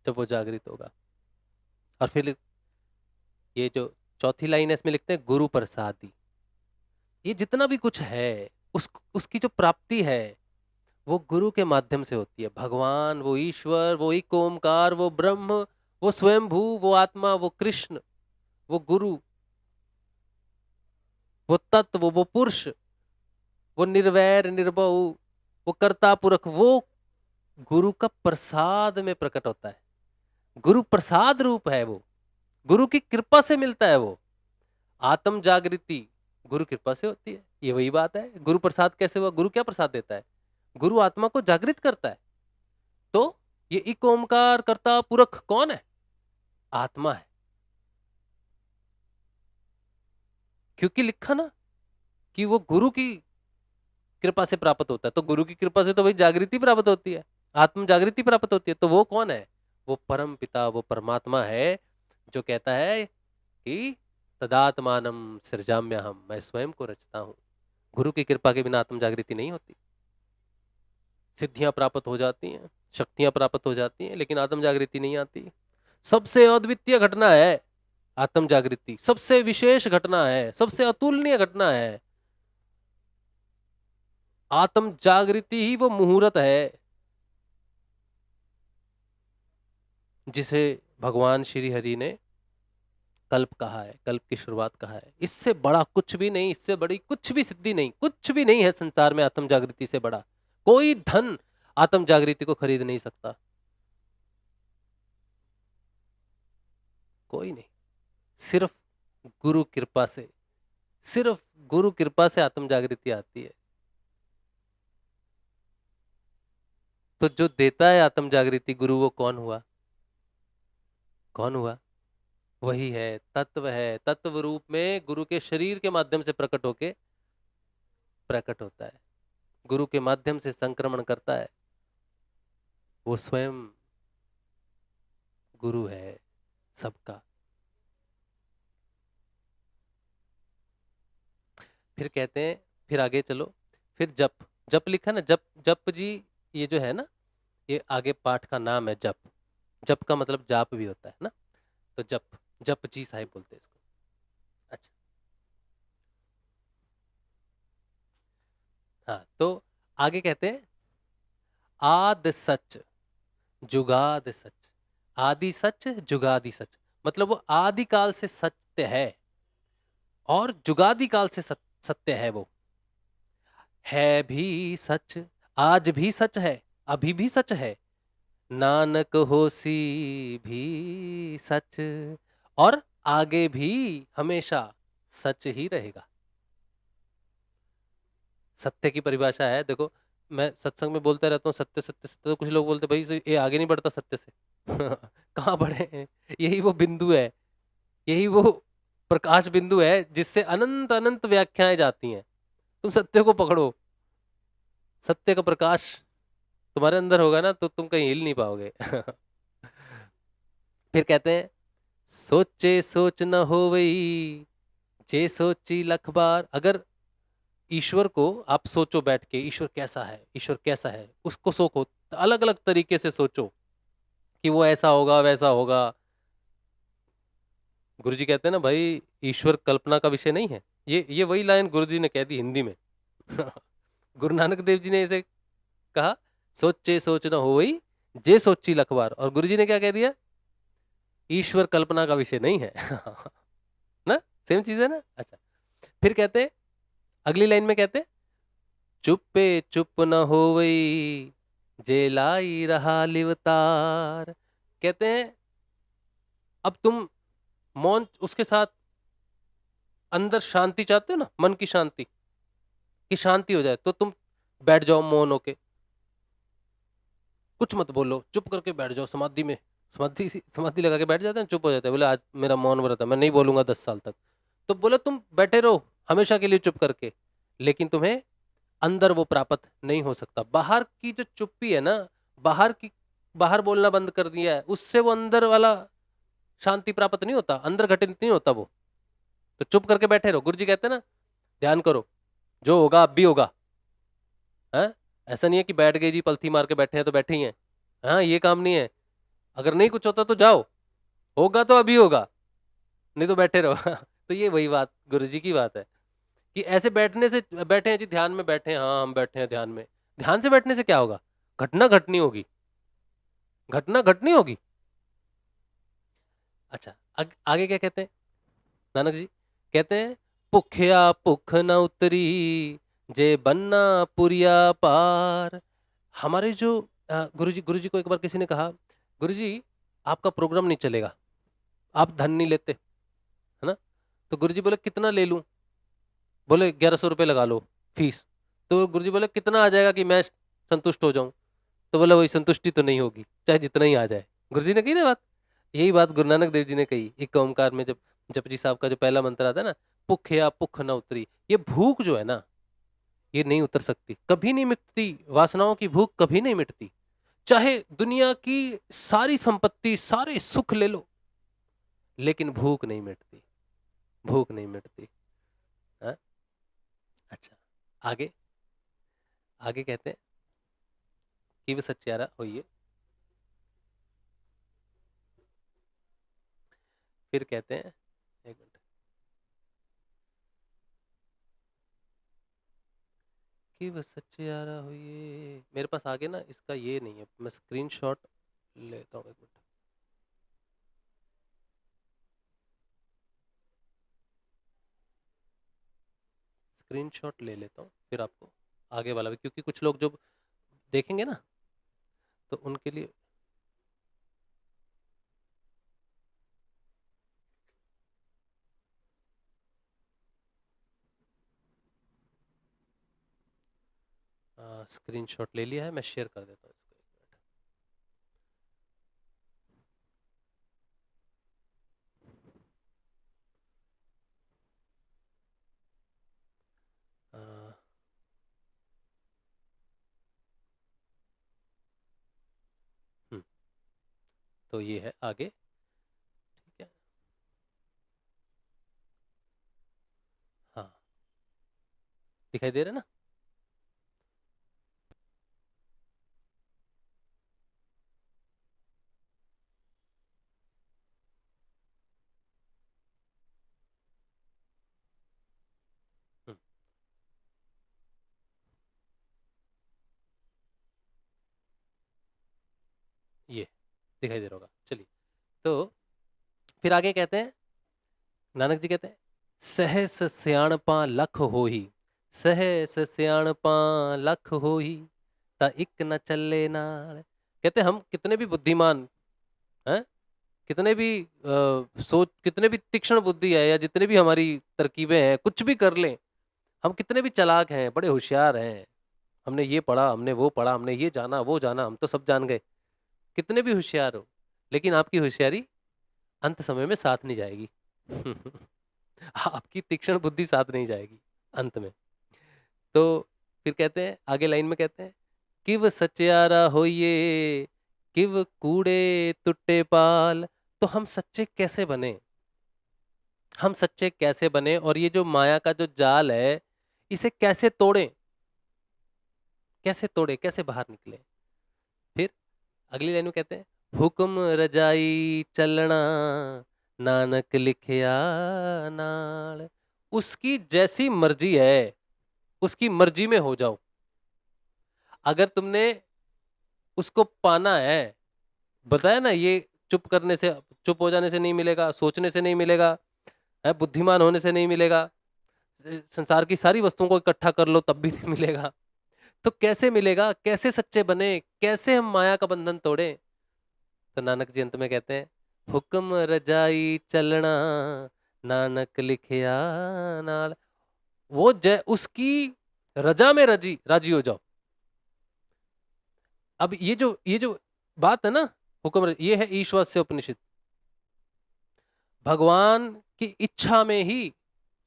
जब वो जागृत होगा। और फिर ये जो चौथी लाइन है, इसमें लिखते हैं गुरु प्रसादी। ये जितना भी कुछ है, उसकी जो प्राप्ति है वो गुरु के माध्यम से होती है। भगवान, वो ईश्वर, वो एक ओमकार, वो ब्रह्म, वो स्वयंभू, वो आत्मा, वो कृष्ण, वो गुरु, वो तत्व, वो पुरुष, वो निर्वैर निर्भव, वो कर्ता पुरख, वो गुरु का प्रसाद में प्रकट होता है। गुरु प्रसाद रूप है वो, गुरु की कृपा से मिलता है वो। आत्म जागृति गुरु कृपा से होती है, ये वही बात है। गुरु प्रसाद कैसे हुआ? गुरु क्या प्रसाद देता है? गुरु आत्मा को जागृत करता है। तो ये एक ओमकार कर्ता पुरख कौन है? आत्मा है। क्योंकि लिखा ना कि वो गुरु की कृपा से प्राप्त होता है, तो गुरु की कृपा से तो भाई जागृति प्राप्त होती है, आत्म जागृति प्राप्त होती है। तो वो कौन है? वो परम पिता, वो परमात्मा है, जो कहता है कि तदात्मानम सृजाम्यहम्, मैं स्वयं को रचता हूं। गुरु की कृपा के बिना आत्म जागृति नहीं होती। सिद्धियां प्राप्त हो जाती हैं, शक्तियां प्राप्त हो जाती हैं, लेकिन आत्म जागृति नहीं आती। सबसे अद्वितीय घटना है आत्म जागृति, सबसे विशेष घटना है, सबसे अतुलनीय घटना है। आत्म जागृति ही वो मुहूर्त है जिसे भगवान श्री हरि ने कल्प कहा है, कल्प की शुरुआत कहा है। इससे बड़ा कुछ भी नहीं, इससे बड़ी कुछ भी सिद्धि नहीं, कुछ भी नहीं है संसार में आत्म जागृति से बड़ा। कोई धन आत्म जागृति को खरीद नहीं सकता, कोई नहीं। सिर्फ गुरु कृपा से, सिर्फ गुरु कृपा से आत्म जागृति आती है। तो जो देता है आत्म जागृति गुरु, वो कौन हुआ? कौन हुआ? वही है, तत्व है। तत्व रूप में गुरु के शरीर के माध्यम से प्रकट होके प्रकट होता है, गुरु के माध्यम से संक्रमण करता है। वो स्वयं गुरु है सबका। फिर कहते हैं, फिर आगे चलो, फिर जप। जप लिखा ना, जप जप जी, ये जो है ना, ये आगे पाठ का नाम है जप। जप का मतलब जाप भी होता है ना, तो जप, जप जी साहिब बोलते हैं इसको। अच्छा। हाँ, तो आगे कहते हैं आद सच जुगाद सच। आदि सच जुगादि सच, मतलब वो आदि काल से सत्य है और जुगादि काल से सत्य है वो। है भी सच, आज भी सच है, अभी भी सच है, नानक होसी भी सच, और आगे भी हमेशा सच ही रहेगा। सत्य की परिभाषा है, देखो, मैं सत्संग में बोलते रहता हूँ सत्य सत्य सत्य, तो कुछ लोग बोलते भाई ये आगे नहीं बढ़ता सत्य से। कहाँ बढ़े हैं? यही वो बिंदु है, यही वो प्रकाश बिंदु है जिससे अनंत अनंत व्याख्याएं जाती हैं। तुम सत्य को पकड़ो, सत्य का प्रकाश तुम्हारे अंदर होगा ना, तो तुम कहीं हिल नहीं पाओगे। फिर कहते हैं सोचे सोच न होवई, जे सोची लख बार। अगर ईश्वर को आप सोचो बैठ के, ईश्वर कैसा है, ईश्वर कैसा है, उसको सोचो, अलग अलग तरीके से सोचो कि वो ऐसा होगा वैसा होगा। गुरुजी कहते हैं ना भाई, ईश्वर कल्पना का विषय नहीं है। ये वही लाइन गुरुजी ने कह दी हिंदी में। गुरु नानक देव जी ने इसे कहा, सोचे सोच न होवई, जे सोची लख बार। और गुरुजी ने क्या कह दिया, ईश्वर कल्पना का विषय नहीं है। ना, सेम चीज है ना। अच्छा, फिर कहते हैं, अगली लाइन में कहते हैं चुप्पे चुप न होवई, जे लाई रहा लिवतार। कहते हैं अब तुम मौन, उसके साथ अंदर शांति चाहते हो ना, मन की शांति, की शांति हो जाए, तो तुम बैठ जाओ मौन होके, कुछ मत बोलो, चुप करके बैठ जाओ समाधि में। समाधि लगा के बैठ जाते हैं, चुप हो जाते हैं, बोले आज मेरा मौन व्रत है, मैं नहीं बोलूंगा 10 साल तक। तो बोले तुम बैठे रहो हमेशा के लिए चुप करके, लेकिन तुम्हें अंदर वो प्राप्त नहीं हो सकता। बाहर की जो चुप्पी है ना, बाहर की, बाहर बोलना बंद कर दिया है, उससे वो अंदर वाला शांति प्राप्त नहीं होता, अंदर घटित नहीं होता वो। तो चुप करके बैठे रहो। गुरु जी कहते हैं ना, ध्यान करो, जो होगा अब भी होगा। है, ऐसा नहीं है कि बैठ गए जी पलथी मार के बैठे हैं तो बैठे ही हैं। हाँ, ये काम नहीं है। अगर नहीं कुछ होता तो जाओ, होगा तो अभी होगा, नहीं तो बैठे रहो। तो ये वही बात गुरु जी की बात है कि ऐसे बैठने से, बैठे हैं जी ध्यान में बैठे हैं, हाँ हम बैठे हैं ध्यान में, ध्यान से बैठने से क्या होगा, घटना घटनी होगी, घटना घटनी होगी। अच्छा, आगे क्या कहते हैं नानक जी, कहते हैं भुखया भुख न उतरी, जे बनना पुरिया पार। हमारे जो गुरु जी को एक बार किसी ने कहा, गुरु जी आपका प्रोग्राम नहीं चलेगा, आप धन नहीं लेते, है ना। तो गुरु जी बोले कितना ले लूं, बोले 1100 रुपये लगा लो फीस। तो गुरु जी बोले कितना आ जाएगा कि मैं संतुष्ट हो जाऊं। तो बोला वही संतुष्टि तो नहीं होगी, चाहे जितना ही आ जाए। गुरु जी ने कही ना बात, यही बात गुरु नानक देव जी ने कही एक ओंकार में, जब जपजी साहब का जो पहला मंत्र आता है ना, भुख या भुख न उतरी। ये भूख जो है ना, ये नहीं उतर सकती, कभी नहीं मिटती, वासनाओं की भूख कभी नहीं मिटती। चाहे दुनिया की सारी संपत्ति सारे सुख ले लो, लेकिन भूख नहीं मिटती, भूख नहीं मिटती। हाँ? अच्छा, आगे, आगे कहते हैं कि वो सच्चारा होइए। फिर कहते हैं, एक मिनट, कि वो सच्चारा होइए। मेरे पास आगे ना इसका ये नहीं है, मैं स्क्रीनशॉट लेता हूँ, एक मिनट। स्क्रीनशॉट ले लेता हूँ, फिर आपको आगे वाला भी, क्योंकि कुछ लोग जो देखेंगे ना, तो उनके लिए स्क्रीनशॉट ले लिया है, मैं शेयर कर देता हूँ इसको, एक मिनट। अ, हम्म, तो ये है आगे, ठीक है। हाँ, दिखाई दे रहा है ना? हम्म, ये दिखाई दे रहा होगा। चलिए, तो फिर आगे कहते हैं, नानक जी कहते हैं, सहस सियाणपा लख होही, सहस सियाणपा लख होही, ता इक न चले नाल। कहते हैं, हम कितने भी बुद्धिमान हैं, कितने भी सोच, कितने भी तीक्ष्ण बुद्धि है, या जितने भी हमारी तरकीबें हैं, कुछ भी कर लें, हम कितने भी चालाक हैं, बड़े होशियार हैं, हमने ये पढ़ा, हमने वो पढ़ा, हमने ये जाना वो जाना, हम तो सब जान गए, कितने भी होशियार हो, लेकिन आपकी होशियारी अंत समय में साथ नहीं जाएगी। आपकी तीक्ष्ण बुद्धि साथ नहीं जाएगी अंत में। तो फिर कहते हैं, आगे लाइन में कहते हैं, किव सच्चारा होइए, किव कूड़े तुट्टे पाल। तो हम सच्चे कैसे बने, हम सच्चे कैसे बने, और ये जो माया का जो जाल है, इसे कैसे तोड़ें, कैसे तोड़े, कैसे बाहर निकले। फिर अगली लाइन में कहते हैं, हुक्म रजाई चलना, नानक लिखिया नाल। उसकी जैसी मर्जी है, उसकी मर्जी में हो जाओ। अगर तुमने उसको पाना है, बताया ना, ये चुप करने से, चुप हो जाने से नहीं मिलेगा, सोचने से नहीं मिलेगा, है बुद्धिमान होने से नहीं मिलेगा, संसार की सारी वस्तुओं को इकट्ठा कर लो तब भी नहीं मिलेगा। तो कैसे मिलेगा, कैसे सच्चे बने, कैसे हम माया का बंधन तोड़े। तो नानक जी अंत में कहते हैं, हुक्म रजाई चलना, नानक लिखिया नाल। वो जय उसकी रजा में राजी राजी हो जाओ। अब ये जो बात है ना, हुक्म, ये है ईश्वर से उपनिषद। भगवान की इच्छा में ही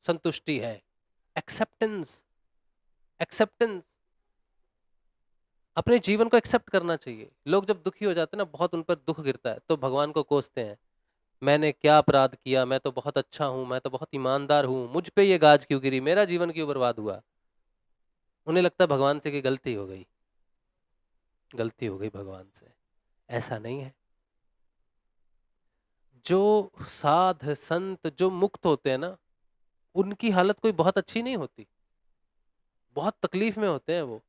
संतुष्टि है, एक्सेप्टेंस, एक्सेप्टेंस, अपने जीवन को एक्सेप्ट करना चाहिए। लोग जब दुखी हो जाते हैं ना, बहुत उन पर दुख गिरता है, तो भगवान को कोसते हैं, मैंने क्या अपराध किया, मैं तो बहुत अच्छा हूं, मैं तो बहुत ईमानदार हूं, मुझ पे ये गाज क्यों गिरी, मेरा जीवन क्यों बर्बाद हुआ। उन्हें लगता है भगवान से कि गलती हो गई, गलती हो गई भगवान से। ऐसा नहीं है। जो साध संत जो मुक्त होते हैं ना, उनकी हालत कोई बहुत अच्छी नहीं होती, बहुत तकलीफ में होते हैं वो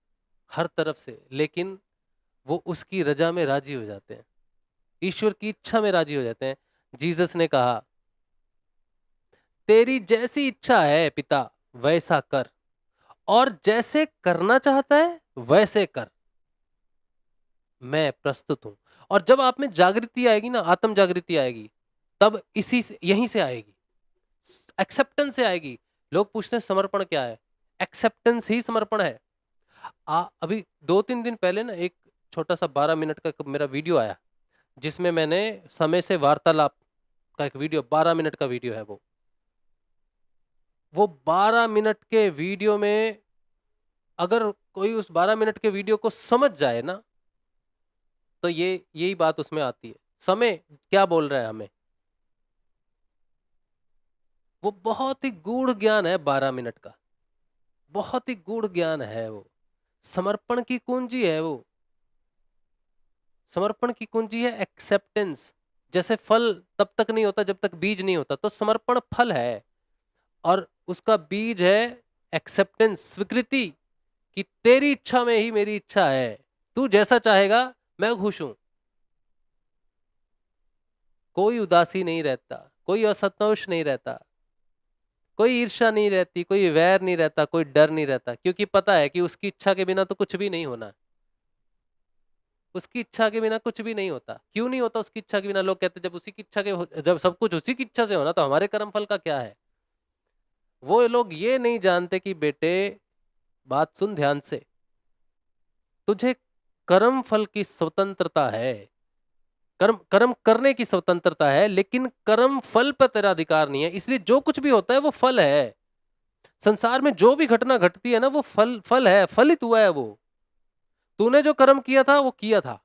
हर तरफ से, लेकिन वो उसकी रजा में राजी हो जाते हैं, ईश्वर की इच्छा में राजी हो जाते हैं। जीसस ने कहा, तेरी जैसी इच्छा है पिता वैसा कर, और जैसे करना चाहता है वैसे कर, मैं प्रस्तुत हूं। और जब आप में जागृति आएगी ना, आत्म जागृति आएगी, तब इसी से, यहीं से आएगी, एक्सेप्टेंस से आएगी। लोग पूछते हैं समर्पण क्या है, एक्सेप्टेंस ही समर्पण है। अभी 2-3 दिन पहले ना, एक छोटा सा 12 मिनट का मेरा वीडियो आया, जिसमें मैंने समय से वार्तालाप का एक वीडियो, 12 मिनट का वीडियो है वो 12 मिनट के वीडियो में, अगर कोई उस 12 मिनट के वीडियो को समझ जाए ना, तो ये यही बात उसमें आती है, समय क्या बोल रहा है हमें। वो बहुत ही गूढ़ ज्ञान है 12 मिनट का, बहुत ही गूढ़ ज्ञान है वो। समर्पण की कुंजी है वो, समर्पण की कुंजी है एक्सेप्टेंस। जैसे फल तब तक नहीं होता जब तक बीज नहीं होता, तो समर्पण फल है, और उसका बीज है एक्सेप्टेंस, स्वीकृति, कि तेरी इच्छा में ही मेरी इच्छा है, तू जैसा चाहेगा मैं खुश हूं। कोई उदासी नहीं रहता, कोई असंतोष नहीं रहता, कोई ईर्ष्या नहीं रहती, कोई वैर नहीं रहता, कोई डर नहीं रहता, क्योंकि पता है कि उसकी इच्छा के बिना तो कुछ भी नहीं होना। उसकी इच्छा के बिना कुछ भी नहीं होता। क्यों नहीं होता उसकी इच्छा के बिना? लोग कहते हैं जब उसी की इच्छा के, जब सब कुछ उसी की इच्छा से होना, तो हमारे कर्म फल का क्या है। वो लोग ये नहीं जानते कि बेटे, बात सुन ध्यान से, तुझे कर्म फल की स्वतंत्रता है, कर्म कर्म करने की स्वतंत्रता है, लेकिन कर्म फल पर तेरा अधिकार नहीं है। इसलिए जो कुछ भी होता है वो फल है। संसार में जो भी घटना घटती है ना, वो फल फल है, फलित हुआ है वो। तूने जो कर्म किया था वो किया था,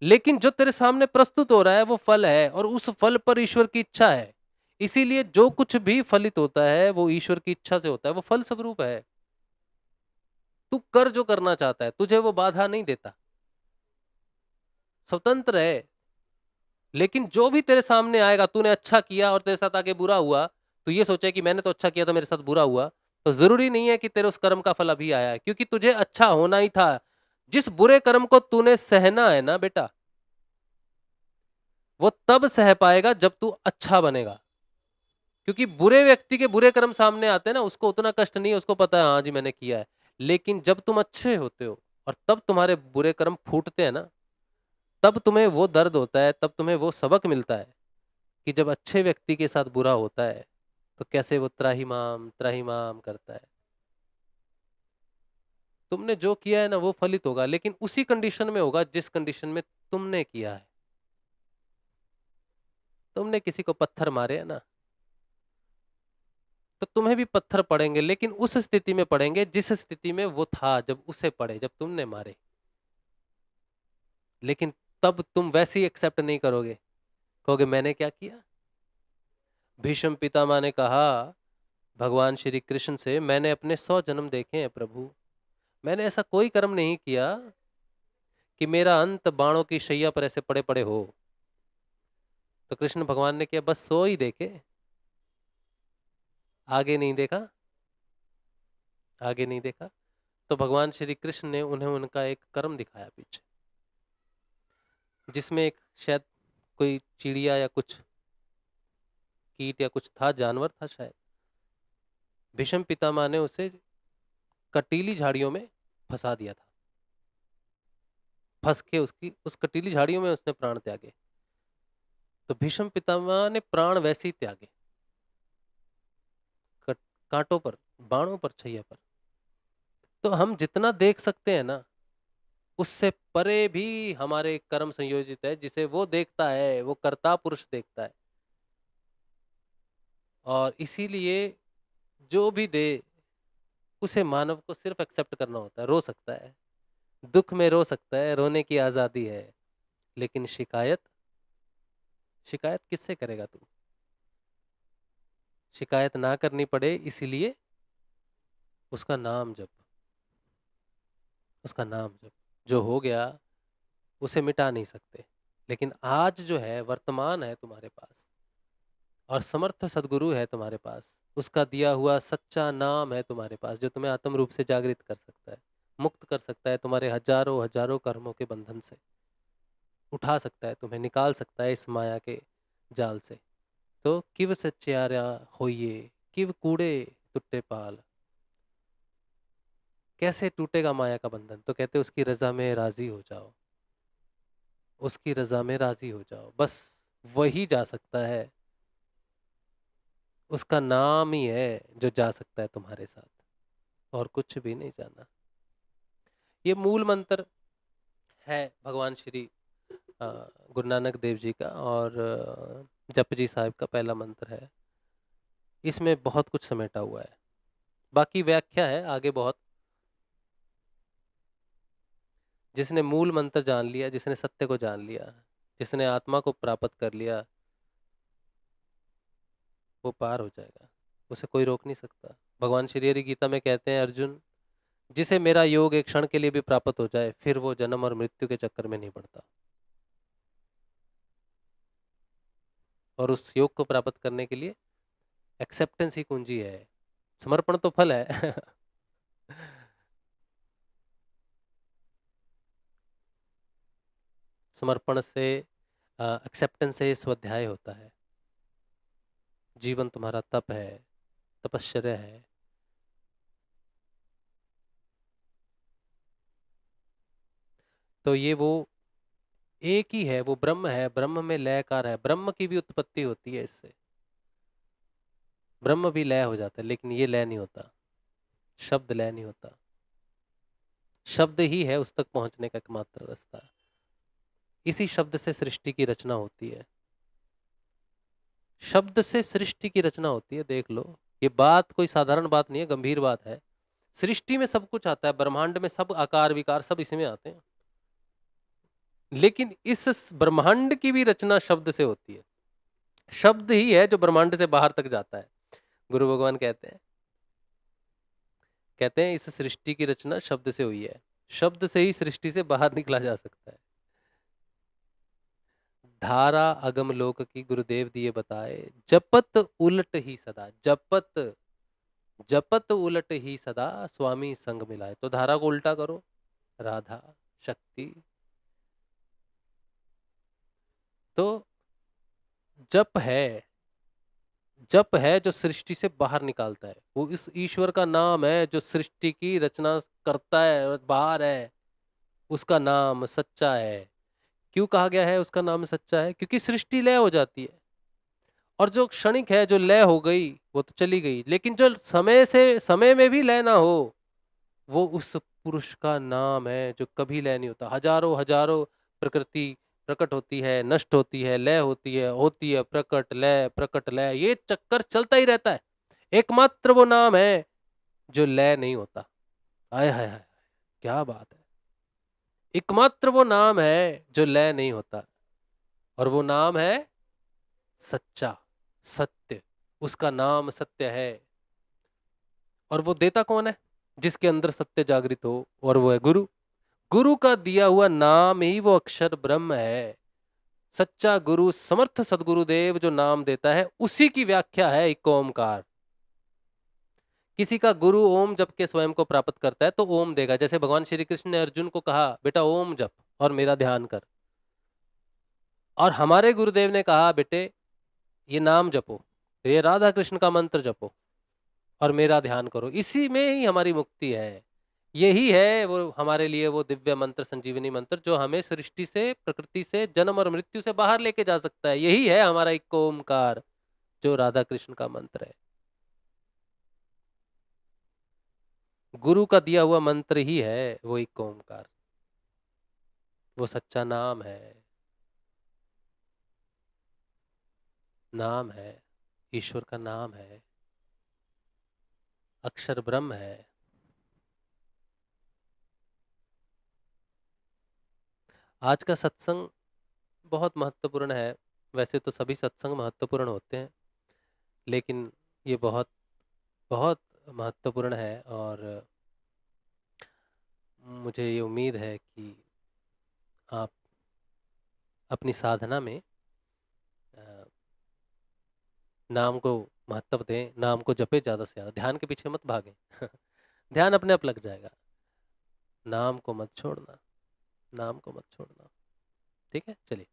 लेकिन जो तेरे सामने प्रस्तुत हो रहा है वो फल है, और उस फल पर ईश्वर की इच्छा है। इसीलिए जो कुछ भी फलित होता है वो ईश्वर की इच्छा से होता है, वो फल स्वरूप है। तू कर जो करना चाहता है, तुझे वो बाधा नहीं देता, स्वतंत्र है। लेकिन जो भी तेरे सामने आएगा, तूने अच्छा किया और तेरे साथ आगे बुरा हुआ, तो ये सोचे कि मैंने तो अच्छा किया था, मेरे साथ बुरा हुआ, तो जरूरी नहीं है कि तेरे उस कर्म का फल अभी आया है, क्योंकि तुझे अच्छा होना ही था। जिस बुरे कर्म को तूने सहना है ना बेटा, वो तब सह पाएगा जब तू अच्छा बनेगा। क्योंकि बुरे व्यक्ति के बुरे कर्म सामने आते हैं ना, उसको उतना कष्ट नहीं है, उसको पता है हाँ जी मैंने किया है। लेकिन जब तुम अच्छे होते हो और तब तुम्हारे बुरे कर्म फूटते हैं ना, तब तुम्हें वो दर्द होता है, तब तुम्हें वो सबक मिलता है कि जब अच्छे व्यक्ति के साथ बुरा होता है तो कैसे वो त्राहिमाम करता है। तुमने जो किया है ना वो फलित होगा, लेकिन उसी कंडीशन में होगा जिस कंडीशन में तुमने किया है। तुमने किसी को पत्थर मारे है ना, तो तुम्हें भी पत्थर पड़ेंगे, लेकिन उस स्थिति में पड़ेंगे जिस स्थिति में वो था जब उसे पड़े, जब तुमने मारे। लेकिन तब तुम वैसे ही एक्सेप्ट नहीं करोगे, कहोगे मैंने क्या किया। भीष्म पितामह ने कहा भगवान श्री कृष्ण से, मैंने अपने 100 जन्म देखे हैं प्रभु, मैंने ऐसा कोई कर्म नहीं किया कि मेरा अंत बाणों की शैया पर ऐसे पड़े पड़े हो। तो कृष्ण भगवान ने किया बस 100 ही देखे, आगे नहीं देखा, आगे नहीं देखा। तो भगवान श्री कृष्ण ने उन्हें उनका एक कर्म दिखाया पीछे, जिसमें एक शायद कोई चिड़िया या कुछ कीट या कुछ था, जानवर था शायद। भीष्म पितामह ने उसे कटीली झाड़ियों में फंसा दिया था, फंस के उसकी उस कटीली झाड़ियों में उसने प्राण त्यागे। तो भीष्म पितामह ने प्राण वैसे ही त्यागे, कांटों पर, बाणों पर, छैया पर। तो हम जितना देख सकते हैं ना, उससे परे भी हमारे कर्म संयोजित है, जिसे वो देखता है, वो कर्ता पुरुष देखता है। और इसीलिए जो भी दे उसे मानव को सिर्फ एक्सेप्ट करना होता है। रो सकता है, दुख में रो सकता है, रोने की आजादी है, लेकिन शिकायत, शिकायत किससे करेगा तू। शिकायत ना करनी पड़े इसीलिए उसका नाम जप, उसका नाम जप। जो हो गया उसे मिटा नहीं सकते, लेकिन आज जो है वर्तमान है तुम्हारे पास, और समर्थ सदगुरु है तुम्हारे पास, उसका दिया हुआ सच्चा नाम है तुम्हारे पास, जो तुम्हें आत्म रूप से जागृत कर सकता है, मुक्त कर सकता है तुम्हारे हजारों हजारों कर्मों के बंधन से, उठा सकता है तुम्हें, निकाल सकता है इस माया के जाल से। तो किव सच्चारा होइए, किव कूड़े टुट्टे पाल। कैसे टूटेगा माया का बंधन, तो कहते उसकी रजा में राजी हो जाओ, उसकी रजा में राजी हो जाओ, बस वही जा सकता है। उसका नाम ही है जो जा सकता है तुम्हारे साथ, और कुछ भी नहीं जाना। ये मूल मंत्र है भगवान श्री अ, गुरु नानक देव जी का, और जपजी साहिब का पहला मंत्र है। इसमें बहुत कुछ समेटा हुआ है, बाकी व्याख्या है आगे बहुत। जिसने मूल मंत्र जान लिया, जिसने सत्य को जान लिया, जिसने आत्मा को प्राप्त कर लिया, वो पार हो जाएगा, उसे कोई रोक नहीं सकता। भगवान श्री हरि गीता में कहते हैं, अर्जुन जिसे मेरा योग एक क्षण के लिए भी प्राप्त हो जाए, फिर वो जन्म और मृत्यु के चक्कर में नहीं पड़ता। और उस योग को प्राप्त करने के लिए एक्सेप्टेंस ही कुंजी है, समर्पण तो फल है। समर्पण से, एक्सेप्टेंस से स्वाध्याय होता है। जीवन तुम्हारा तप है, तपश्चर्या है। तो ये वो एक ही है, वो ब्रह्म है, ब्रह्म में लयकार है, ब्रह्म की भी उत्पत्ति होती है इससे, ब्रह्म भी लय हो जाता है, लेकिन ये लय नहीं होता, शब्द लय नहीं होता। शब्द ही है उस तक पहुंचने का एकमात्र रास्ता। इसी शब्द से सृष्टि की रचना होती है, शब्द से सृष्टि की रचना होती है। देख लो, ये बात कोई साधारण बात नहीं है, गंभीर बात है। सृष्टि में सब कुछ आता है, ब्रह्मांड में सब आकार विकार सब इसी में आते हैं, लेकिन इस ब्रह्मांड की भी रचना शब्द से होती है। शब्द ही है जो ब्रह्मांड से बाहर तक जाता है। गुरु भगवान कहते हैं कहते हैं इस सृष्टि की रचना शब्द से हुई है, शब्द से ही सृष्टि से बाहर निकला जा सकता है। धारा अगम लोक की गुरुदेव दिए बताए, जपत उलट ही सदा, जपत जपत उलट ही सदा, स्वामी संग मिलाए। तो धारा को उल्टा करो, राधा शक्ति। तो जप है, जप है जो सृष्टि से बाहर निकालता है। वो इस ईश्वर का नाम है जो सृष्टि की रचना करता है और बाहर है। उसका नाम सच्चा है। क्यों कहा गया है उसका नाम सच्चा है? क्योंकि सृष्टि लय हो जाती है, और जो क्षणिक है, जो लय हो गई वो तो चली गई, लेकिन जो समय से समय में भी लय ना हो, वो उस पुरुष का नाम है जो कभी लय नहीं होता। हजारों हजारों प्रकृति प्रकट होती है, नष्ट होती है, लय होती है, प्रकट लय, ये चक्कर चलता ही रहता है। एकमात्र वो नाम है जो लय नहीं होता। आय हाय हाय, क्या बात है। एकमात्र वो नाम है जो लय नहीं होता, और वो नाम है सच्चा, सत्य। उसका नाम सत्य है। और वो देता कौन है? जिसके अंदर सत्य जागृत हो, और वो है गुरु। गुरु का दिया हुआ नाम ही वो अक्षर ब्रह्म है। सच्चा गुरु समर्थ सदगुरुदेव जो नाम देता है, उसी की व्याख्या है एक ओमकार। किसी का गुरु ओम जप के स्वयं को प्राप्त करता है तो ओम देगा। जैसे भगवान श्री कृष्ण ने अर्जुन को कहा, बेटा ओम जप और मेरा ध्यान कर। और हमारे गुरुदेव ने कहा, बेटे ये नाम जपो, ये राधा कृष्ण का मंत्र जपो और मेरा ध्यान करो। इसी में ही हमारी मुक्ति है। यही है वो हमारे लिए वो दिव्य मंत्र, संजीवनी मंत्र, जो हमें सृष्टि से, प्रकृति से, जन्म और मृत्यु से बाहर लेके जा सकता है। यही है हमारा एक ओमकार, जो राधा कृष्ण का मंत्र है। गुरु का दिया हुआ मंत्र ही है वो एक ओमकार। वो सच्चा नाम है, नाम है, ईश्वर का नाम है, अक्षर ब्रह्म है। आज का सत्संग बहुत महत्वपूर्ण है। वैसे तो सभी सत्संग महत्वपूर्ण होते हैं, लेकिन ये बहुत बहुत महत्वपूर्ण है। और मुझे ये उम्मीद है कि आप अपनी साधना में अ, नाम को महत्व दें, नाम को जपे ज़्यादा से ज़्यादा, ध्यान के पीछे मत भागें। ध्यान अपने आप लग जाएगा। नाम को मत छोड़ना, नाम को मत छोड़ना। ठीक है, चलिए।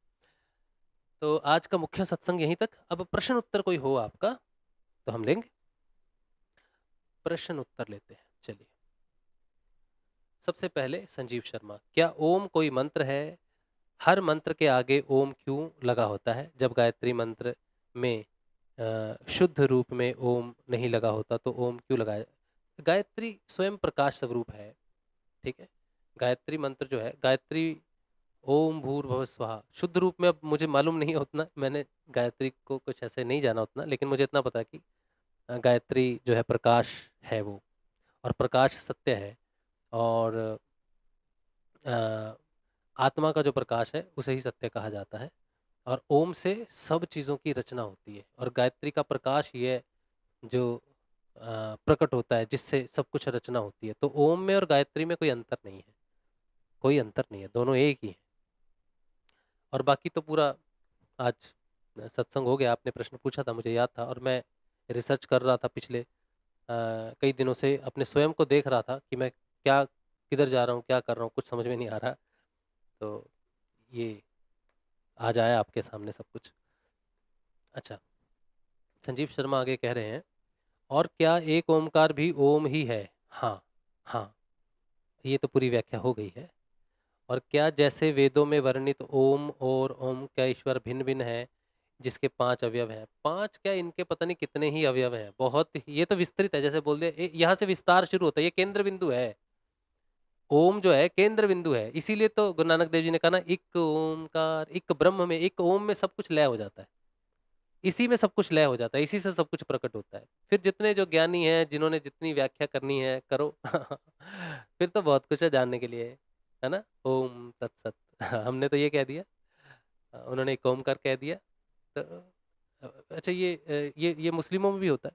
तो आज का मुख्य सत्संग यहीं तक। अब प्रश्न उत्तर कोई हो आपका तो हम लेंगे, प्रश्न उत्तर लेते हैं। चलिए, सबसे पहले संजीव शर्मा, क्या ओम कोई मंत्र है? हर मंत्र के आगे ओम क्यों लगा होता है? जब गायत्री मंत्र में शुद्ध रूप में ओम नहीं लगा होता तो ओम क्यों लगाया? गायत्री स्वयं प्रकाश स्वरूप है। ठीक है, गायत्री मंत्र जो है, गायत्री ओम भूर्भुवः स्वहा, शुद्ध रूप में अब मुझे मालूम नहीं है उतना, मैंने गायत्री को कुछ ऐसे नहीं जाना उतना, लेकिन मुझे इतना पता है कि गायत्री जो है प्रकाश है वो, और प्रकाश सत्य है। और अ, आत्मा का जो प्रकाश है उसे ही सत्य कहा जाता है। और ओम से सब चीज़ों की रचना होती है, और गायत्री का प्रकाश ही है जो प्रकट होता है, जिससे सब कुछ रचना होती है। तो ओम में और गायत्री में कोई अंतर नहीं है, कोई अंतर नहीं है, दोनों एक ही है। और बाकी तो पूरा आज सत्संग हो गया। आपने प्रश्न पूछा था, मुझे याद था, और मैं रिसर्च कर रहा था पिछले कई दिनों से, अपने स्वयं को देख रहा था कि मैं क्या, किधर जा रहा हूँ, क्या कर रहा हूँ, कुछ समझ में नहीं आ रहा। तो ये आज आया आपके सामने सब कुछ। अच्छा, संजीव शर्मा आगे कह रहे हैं, और क्या एक ओमकार भी ओम ही है? हाँ, हाँ, ये तो पूरी व्याख्या हो गई है। और क्या जैसे वेदों में वर्णित ओम और ओम क्या ईश्वर भिन्न भिन्न है, जिसके 5 अवयव हैं? 5 क्या, इनके पता नहीं कितने ही अवयव हैं। बहुत ये तो विस्तृत है, जैसे बोल दे यहाँ से विस्तार शुरू होता है। ये केंद्र बिंदु है। ओम जो है केंद्र बिंदु है, इसीलिए तो गुरु नानक देव जी ने कहा ना, एक ओमकार, एक ब्रह्म में, एक ओम में सब कुछ लय हो जाता है। इसी में सब कुछ लय हो जाता है, इसी से सब कुछ प्रकट होता है। फिर जितने जो ज्ञानी हैं, जिन्होंने जितनी व्याख्या करनी है करो। फिर तो बहुत कुछ है जानने के लिए, है ना। ओम तत्सत। हमने तो ये कह दिया, उन्होंने एक ओमकार कह दिया। तो अच्छा, ये मुस्लिमों में भी होता है।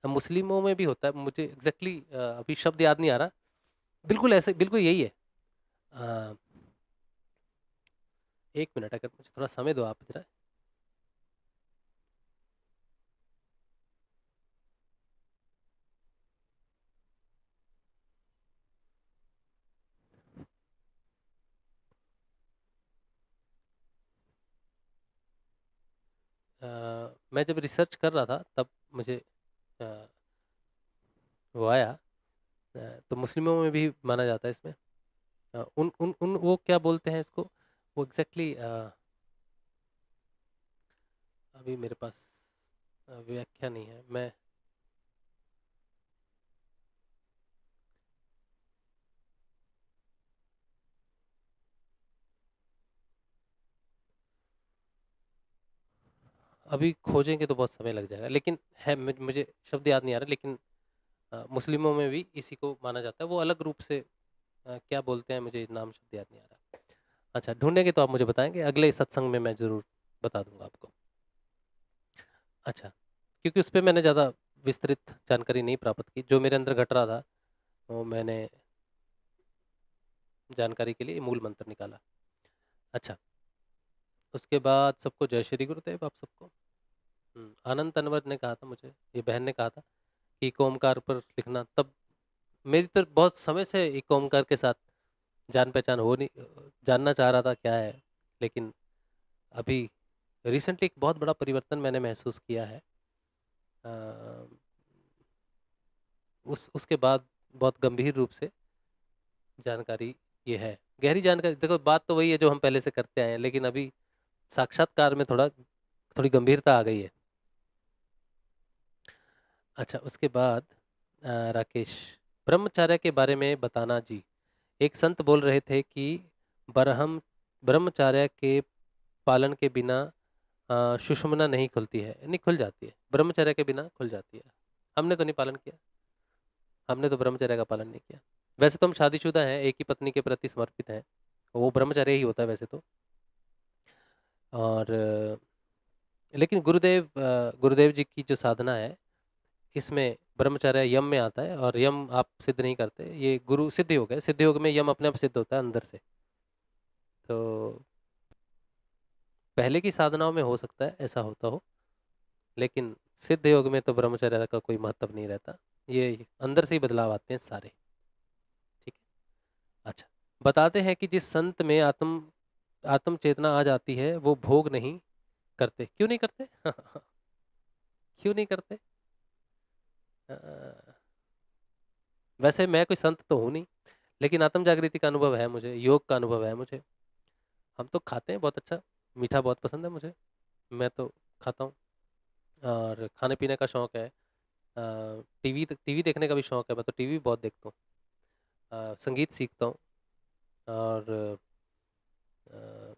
मुस्लिमों में भी होता है, मुझे एग्जैक्टली अभी शब्द याद नहीं आ रहा। बिल्कुल ऐसे, बिल्कुल यही है। अ, एक मिनट, अगर मुझे थोड़ा समय दो आप जरा। मैं जब रिसर्च कर रहा था तब मुझे अ, वो आया। तो मुस्लिमों में भी माना जाता है इसमें। उन उन उन वो क्या बोलते हैं इसको, वो एग्जैक्टली अभी मेरे पास व्याख्या नहीं है। मैं अभी खोजेंगे तो बहुत समय लग जाएगा, लेकिन है, मुझे शब्द याद नहीं आ रहा, लेकिन मुस्लिमों में भी इसी को माना जाता है। वो अलग रूप से क्या बोलते हैं, मुझे नाम शब्द याद नहीं आ रहा। अच्छा, ढूंढेंगे तो आप मुझे बताएंगे, अगले सत्संग में मैं ज़रूर बता दूंगा आपको। अच्छा, क्योंकि उस पर मैंने ज़्यादा विस्तृत जानकारी नहीं प्राप्त की, जो मेरे अंदर घट रहा था वो मैंने जानकारी के लिए मूल मंत्र निकाला। अच्छा, उसके बाद सबको जय श्री गुरुदेव आप सबको। आनंद तनवर ने कहा था मुझे, ये बहन ने कहा था कि एक ओमकार पर लिखना। तब मेरी तो बहुत समय से एक ओमकार के साथ जान पहचान हो नहीं, जानना चाह रहा था क्या है, लेकिन अभी रिसेंटली एक बहुत बड़ा परिवर्तन मैंने महसूस किया है। अ, उसके बाद बहुत गंभीर रूप से जानकारी ये है, गहरी जानकारी। देखो, बात तो वही है जो हम पहले से करते आए हैं, लेकिन अभी साक्षात्कार में थोड़ी गंभीरता आ गई है। अच्छा, उसके बाद राकेश, ब्रह्मचर्य के बारे में बताना जी। एक संत बोल रहे थे कि बरहम ब्रह्मचर्य के पालन के बिना सुषुम्ना नहीं खुलती है, नहीं खुल जाती है, ब्रह्मचर्य के बिना खुल जाती है। हमने तो नहीं पालन किया, हमने तो ब्रह्मचर्य का पालन नहीं किया। वैसे तो हम शादीशुदा हैं, एक ही पत्नी के प्रति समर्पित हैं, वो ब्रह्मचर्य ही होता है वैसे तो। और लेकिन गुरुदेव जी की जो साधना है, इसमें ब्रह्मचर्य यम में आता है, और यम आप सिद्ध नहीं करते, ये गुरु सिद्ध योग है। सिद्ध योग में यम अपने आप सिद्ध होता है अंदर से। तो पहले की साधनाओं में हो सकता है ऐसा होता हो, लेकिन सिद्ध योग में तो ब्रह्मचर्य का कोई महत्व नहीं रहता, ये अंदर से ही बदलाव आते हैं सारे। ठीक है। अच्छा, बताते हैं कि जिस संत में आत्म आत्म चेतना आ जाती है वो भोग नहीं करते। क्यों नहीं करते? क्यों नहीं करते? अ, वैसे मैं कोई संत तो हूँ नहीं, लेकिन आत्म जागृति का अनुभव है मुझे, योग का अनुभव है मुझे। हम तो खाते हैं बहुत अच्छा, मीठा बहुत पसंद है मुझे, मैं तो खाता हूँ। और खाने पीने का शौक है, टीवी देखने का भी शौक है, मैं तो टीवी भी बहुत देखता हूँ। संगीत सीखता हूँ। और अ,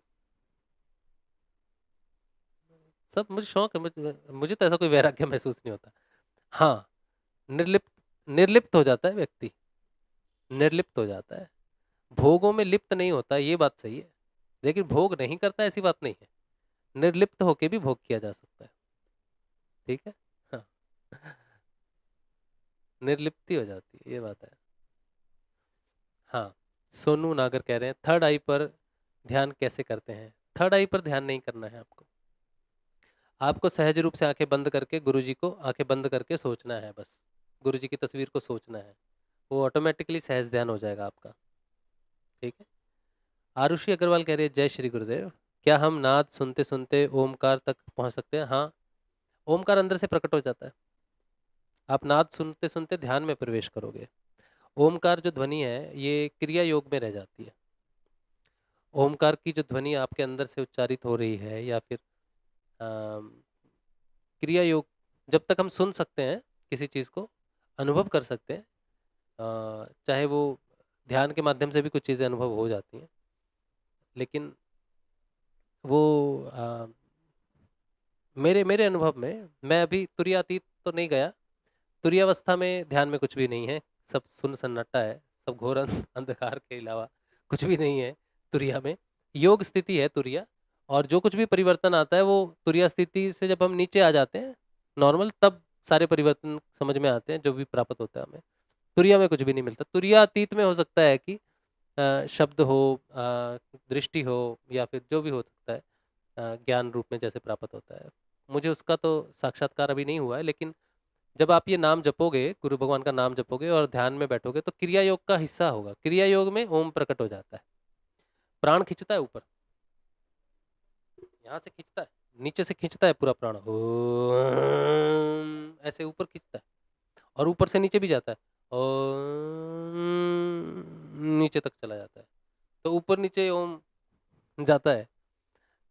सब मुझे शौक है, मुझे तो ऐसा कोई वैराग्य महसूस नहीं होता। हाँ, निर्लिप्त निर्लिप्त हो जाता है व्यक्ति, निर्लिप्त हो जाता है, भोगों में लिप्त नहीं होता, ये बात सही है। लेकिन भोग नहीं करता ऐसी बात नहीं है, निर्लिप्त होके भी भोग किया जा सकता है। ठीक है। हाँ, निर्लिप्ति हो जाती है, ये बात है। हाँ, सोनू नागर कह रहे हैं थर्ड आई पर ध्यान कैसे करते हैं? थर्ड आई पर ध्यान नहीं करना है आपको, आपको सहज रूप से आंखें बंद करके गुरुजी को आंखें बंद करके सोचना है बस। गुरुजी की तस्वीर को सोचना है, वो ऑटोमेटिकली सहज ध्यान हो जाएगा आपका। ठीक है। आरुषि अग्रवाल कह रही है जय श्री गुरुदेव, क्या हम नाद सुनते सुनते ओमकार तक पहुंच सकते हैं? हाँ, ओमकार अंदर से प्रकट हो जाता है। आप नाद सुनते सुनते ध्यान में प्रवेश करोगे। ओमकार जो ध्वनि है ये क्रिया योग में रह जाती है। ओमकार की जो ध्वनि आपके अंदर से उच्चारित हो रही है, या फिर अम, क्रिया योग, जब तक हम सुन सकते हैं किसी चीज़ को, अनुभव कर सकते हैं, चाहे वो ध्यान के माध्यम से भी कुछ चीज़ें अनुभव हो जाती हैं, लेकिन वो मेरे मेरे अनुभव में, मैं अभी तुरीयातीत तो नहीं गया, तुरीयावस्था में ध्यान में कुछ भी नहीं है, सब सुन्न सन्नाटा है, सब घोर अंधकार के अलावा कुछ भी नहीं है तुरिया में। योग स्थिति है तुरिया, और जो कुछ भी परिवर्तन आता है वो तुरिया स्थिति से जब हम नीचे आ जाते हैं नॉर्मल, तब सारे परिवर्तन समझ में आते हैं जो भी प्राप्त होता है हमें। तुरिया में कुछ भी नहीं मिलता। तुरिया अतीत में हो सकता है कि शब्द हो, दृष्टि हो, या फिर जो भी हो सकता है ज्ञान रूप में जैसे प्राप्त होता है। मुझे उसका तो साक्षात्कार अभी नहीं हुआ है, लेकिन जब आप ये नाम जपोगे, गुरु भगवान का नाम जपोगे और ध्यान में बैठोगे, तो क्रिया योग का हिस्सा होगा। क्रिया योग में ओम प्रकट हो जाता है। प्राण खींचता है ऊपर, यहाँ से खींचता है, नीचे से खींचता है पूरा प्राण, ओम ऐसे ऊपर खींचता है, और ऊपर से नीचे भी जाता है, ओम नीचे तक चला जाता है। तो ऊपर नीचे ओम जाता है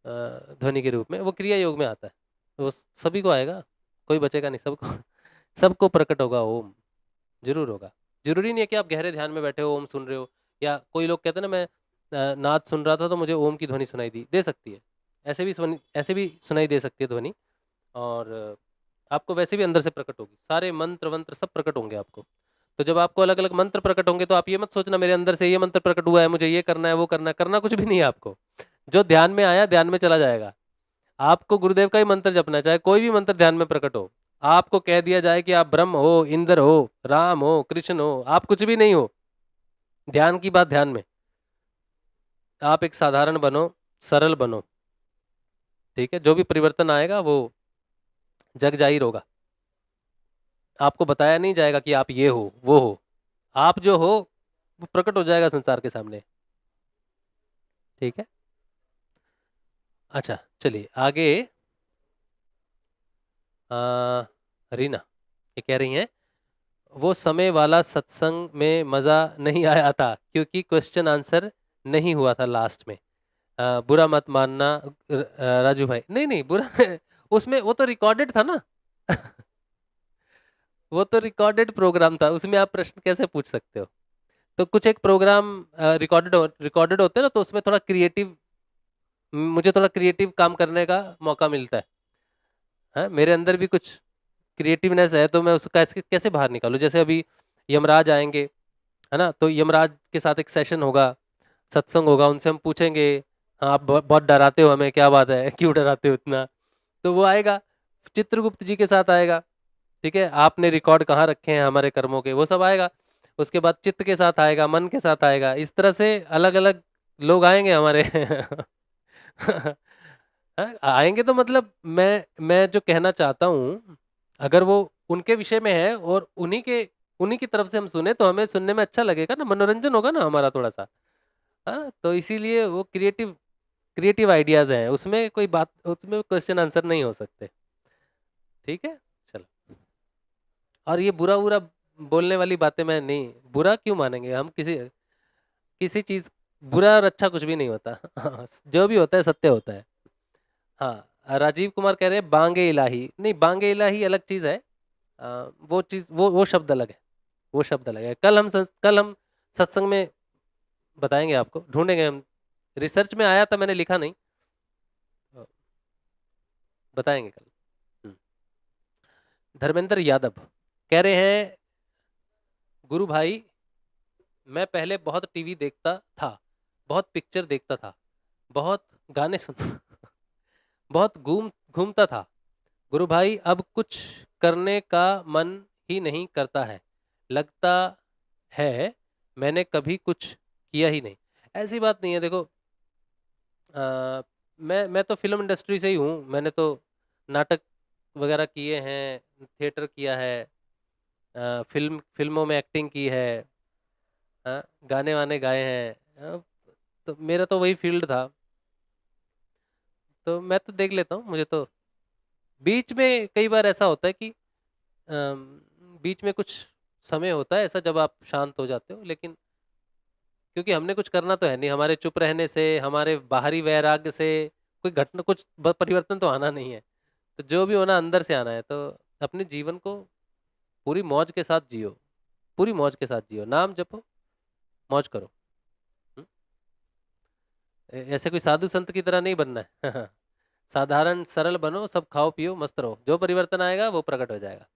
ध्वनि के रूप में, वो क्रिया योग में आता है। तो सभी को आएगा, कोई बचेगा नहीं, सबको सबको प्रकट होगा ओम, जरूर होगा। जरूरी नहीं है कि आप गहरे ध्यान में बैठे हो ओम सुन रहे हो, या कोई लोग कहते हैं ना, मैं नाद सुन रहा था तो मुझे ओम की ध्वनि सुनाई दी, दे सकती है। ऐसे भी सुनाई दे सकती है ध्वनि, और आपको वैसे भी अंदर से प्रकट होगी। सारे मंत्र वंत्र सब प्रकट होंगे आपको। तो जब आपको अलग अलग मंत्र प्रकट होंगे, तो आप ये मत सोचना मेरे अंदर से ये मंत्र प्रकट हुआ है, मुझे ये करना है वो करना है, करना कुछ भी नहीं है आपको। जो ध्यान में आया ध्यान में चला जाएगा। आपको गुरुदेव का ही मंत्र जपना है, चाहे कोई भी मंत्र ध्यान में प्रकट हो। आपको कह दिया जाए कि आप ब्रह्म हो, इंद्र हो, राम हो, कृष्ण हो, आप कुछ भी नहीं हो। ध्यान की बात ध्यान में, आप एक साधारण बनो, सरल बनो, ठीक है। जो भी परिवर्तन आएगा वो जग जाहिर होगा। आपको बताया नहीं जाएगा कि आप ये हो वो हो, आप जो हो वो प्रकट हो जाएगा संसार के सामने, ठीक है। अच्छा चलिए आगे। रीना ये कह रही हैं, वो समय वाला सत्संग में मज़ा नहीं आया था क्योंकि क्वेश्चन आंसर नहीं हुआ था लास्ट में। बुरा मत मानना राजू भाई, नहीं नहीं बुरा उसमें वो तो रिकॉर्डेड था ना वो तो रिकॉर्डेड प्रोग्राम था, उसमें आप प्रश्न कैसे पूछ सकते हो। तो कुछ एक प्रोग्राम रिकॉर्डेड होते हैं ना, तो उसमें थोड़ा क्रिएटिव, मुझे थोड़ा क्रिएटिव काम करने का मौका मिलता है। हाँ, मेरे अंदर भी कुछ क्रिएटिवनेस है, तो मैं उसको कैसे कैसे बाहर निकालूं। जैसे अभी यमराज आएंगे, है ना, तो यमराज के साथ एक सेशन होगा, सत्संग होगा, उनसे हम पूछेंगे, हाँ आप बहुत डराते हो हमें, क्या बात है क्यों डराते हो इतना। तो वो आएगा, चित्रगुप्त जी के साथ आएगा, ठीक है, आपने रिकॉर्ड कहाँ रखे हैं हमारे कर्मों के, वो सब आएगा। उसके बाद चित्त के साथ आएगा, मन के साथ आएगा, इस तरह से अलग अलग लोग आएंगे हमारे हाँ, आएंगे तो मतलब मैं जो कहना चाहता हूँ, अगर वो उनके विषय में है और उन्हीं की तरफ से हम सुने, तो हमें सुनने में अच्छा लगेगा ना, मनोरंजन होगा ना हमारा थोड़ा सा। हाँ, तो इसीलिए वो क्रिएटिव क्रिएटिव आइडियाज हैं उसमें, कोई बात उसमें क्वेश्चन आंसर नहीं हो सकते, ठीक है। चलो, और ये बुरा बुरा बोलने वाली बातें मैं नहीं, बुरा क्यों मानेंगे हम, किसी किसी चीज, बुरा और अच्छा कुछ भी नहीं होता जो भी होता है सत्य होता है। हाँ, राजीव कुमार कह रहे हैं बांगे इलाही, नहीं बांगे इलाही अलग चीज है। वो चीज, वो शब्द अलग है, वो शब्द अलग है। कल हम सत्संग में बताएंगे आपको, ढूंढेंगे हम, रिसर्च में आया था, मैंने लिखा नहीं, बताएंगे कल। हम्म। धर्मेंद्र यादव कह रहे हैं, गुरु भाई मैं पहले बहुत टीवी देखता था, बहुत पिक्चर देखता था, बहुत गाने सुनता बहुत घूमता था। गुरु भाई अब कुछ करने का मन ही नहीं करता है, लगता है मैंने कभी कुछ किया ही नहीं। ऐसी बात नहीं है, देखो, मैं तो फिल्म इंडस्ट्री से ही हूँ, मैंने तो नाटक वगैरह किए हैं, थिएटर किया है, फिल्मों में एक्टिंग की है, गाने वाने गाए हैं, तो मेरा तो वही फील्ड था, तो मैं तो देख लेता हूँ। मुझे तो बीच में कई बार ऐसा होता है कि बीच में कुछ समय होता है ऐसा जब आप शांत हो जाते हो, लेकिन क्योंकि हमने कुछ करना तो है नहीं, हमारे चुप रहने से, हमारे बाहरी वैराग्य से कोई घटना, कुछ परिवर्तन तो आना नहीं है। तो जो भी होना अंदर से आना है, तो अपने जीवन को पूरी मौज के साथ जियो, पूरी मौज के साथ जियो, नाम जपो, मौज करो। हम्म? ऐसे कोई साधु संत की तरह नहीं बनना है साधारण सरल बनो, सब खाओ पियो मस्त रहो, जो परिवर्तन आएगा वो प्रकट हो जाएगा।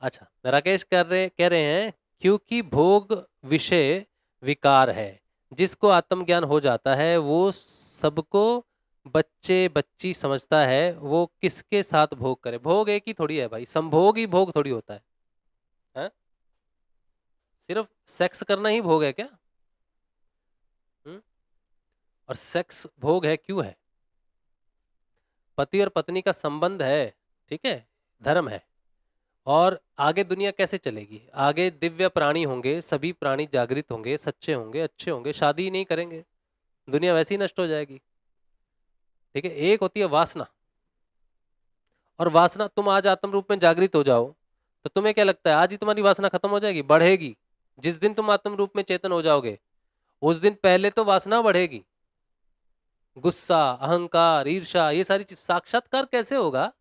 अच्छा, राकेश कह रहे हैं, क्योंकि भोग विषय विकार है, जिसको आत्मज्ञान हो जाता है वो सबको बच्चे बच्ची समझता है वो किसके साथ भोग करे। भोग एक ही थोड़ी है भाई, संभोग ही भोग थोड़ी होता है। हैं? सिर्फ सेक्स करना ही भोग है क्या? हम्म? और सेक्स भोग है क्यों है? पति और पत्नी का संबंध है, ठीक है, धर्म है। और आगे दुनिया कैसे चलेगी? आगे दिव्य प्राणी होंगे, सभी प्राणी जागृत होंगे, सच्चे होंगे, अच्छे होंगे, शादी ही नहीं करेंगे, दुनिया वैसे ही नष्ट हो जाएगी। ठीक है, एक होती है वासना। और वासना, तुम आज आत्म रूप में जागृत हो जाओ तो तुम्हें क्या लगता है आज ही तुम्हारी वासना खत्म हो जाएगी? बढ़ेगी। जिस दिन तुम आत्म रूप में चेतन हो जाओगे उस दिन पहले तो वासना बढ़ेगी। गुस्सा, अहंकार, ईर्ष्या, ये सारी चीज साक्षात्कार कैसे होगा?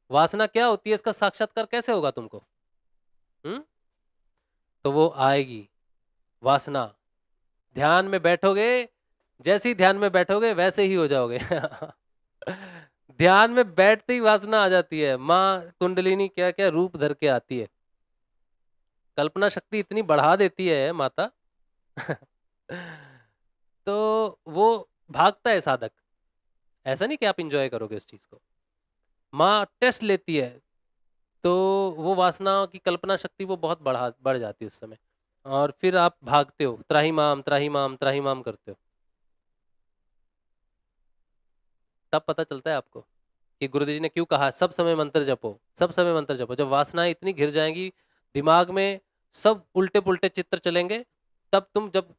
वासना क्या होती है इसका साक्षात्कार कैसे होगा तुमको? हम्म? तो वो आएगी वासना। ध्यान में बैठोगे, जैसे ही ध्यान में बैठोगे वैसे ही हो जाओगे। ध्यान में बैठते ही वासना आ जाती है। माँ कुंडलिनी क्या क्या रूप धर के आती है। कल्पना शक्ति इतनी बढ़ा देती है माता। तो वो भागता है साधक। ऐसा नहीं कि आप इंजॉय करोगे इस चीज को। माँ टेस्ट लेती है तो वो वासना की कल्पना शक्ति वो बहुत बढ़ जाती है उस समय। और फिर आप भागते हो, त्राही माम करते हो। तब पता चलता है आपको कि गुरुदेव जी ने क्यों कहा सब समय मंत्र जपो, सब समय मंत्र जपो। जब वासनाएं इतनी घिर जाएंगी, दिमाग में सब उल्टे पुल्टे चित्र चलेंगे, तब तुम जब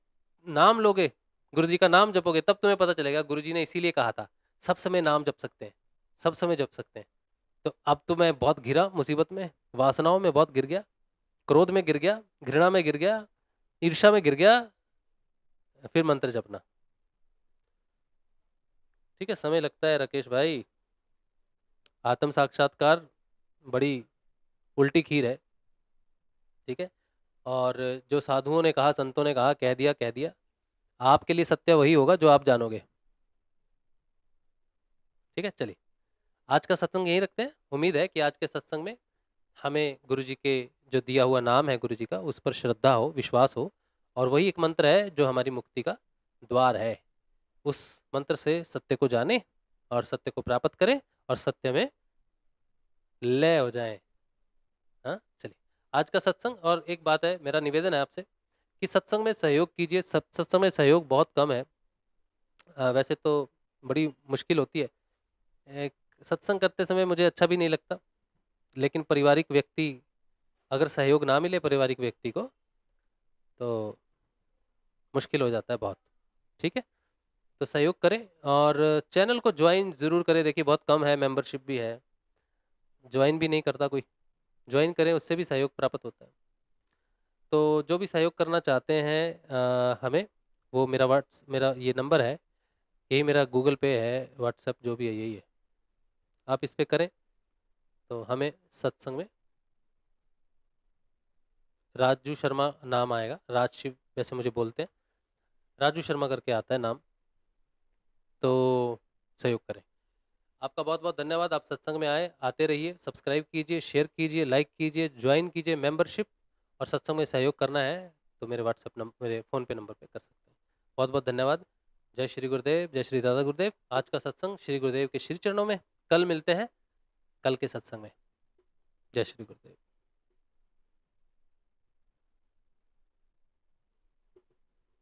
नाम लोगे, गुरु जी का नाम जपोगे, तब तुम्हें पता चलेगा गुरु जी ने इसीलिए कहा था सब समय नाम जप सकते हैं, सब समय जप सकते हैं। तो अब तो मैं बहुत घिरा मुसीबत में, वासनाओं में बहुत गिर गया, क्रोध में गिर गया, घृणा में गिर गया, ईर्ष्या में गिर गया। फिर मंत्र जपना। ठीक है, समय लगता है राकेश भाई। आत्म साक्षात्कार बड़ी उल्टी खीर है। ठीक है। और जो साधुओं ने कहा, संतों ने कहा, कह दिया कह दिया। आपके लिए सत्य वही होगा जो आप जानोगे। ठीक है, चलिए आज का सत्संग यहीं रखते हैं। उम्मीद है कि आज के सत्संग में हमें गुरु जी के जो दिया हुआ नाम है गुरु जी का, उस पर श्रद्धा हो, विश्वास हो। और वही एक मंत्र है जो हमारी मुक्ति का द्वार है। उस मंत्र से सत्य को जाने और सत्य को प्राप्त करें और सत्य में लय हो जाएं। हाँ, चलिए आज का सत्संग। और एक बात है, मेरा निवेदन है आपसे कि सत्संग में सहयोग कीजिए। सत्संग में सहयोग बहुत कम है। वैसे तो बड़ी मुश्किल होती है। एक सत्संग करते समय मुझे अच्छा भी नहीं लगता, लेकिन पारिवारिक व्यक्ति, अगर सहयोग ना मिले पारिवारिक व्यक्ति को तो मुश्किल हो जाता है बहुत। ठीक है, तो सहयोग करें और चैनल को ज्वाइन ज़रूर करें। देखिए बहुत कम है, मेंबरशिप भी है, ज्वाइन भी नहीं करता कोई। ज्वाइन करें, उससे भी सहयोग प्राप्त होता है। तो जो भी सहयोग करना चाहते हैं हमें, वो मेरा ये नंबर है, यही मेरा गूगल पे है, व्हाट्सएप जो भी है यही है। आप इस पे करें तो हमें सत्संग में, राजू शर्मा नाम आएगा, राज शिव वैसे मुझे बोलते हैं, राजू शर्मा करके आता है नाम। तो सहयोग करें। आपका बहुत बहुत धन्यवाद। आप सत्संग में आए, आते रहिए, सब्सक्राइब कीजिए, शेयर कीजिए, लाइक कीजिए, ज्वाइन कीजिए मेंबरशिप। और सत्संग में सहयोग करना है तो मेरे व्हाट्सएप नंबर, मेरे फ़ोन पे नंबर पे कर सकते हैं। बहुत बहुत धन्यवाद। जय श्री गुरुदेव, जय श्री दादा गुरुदेव। आज का सत्संग श्री गुरुदेव के श्री चरणों में। कल मिलते हैं, कल के सत्संग में। जय श्री गुरुदेव।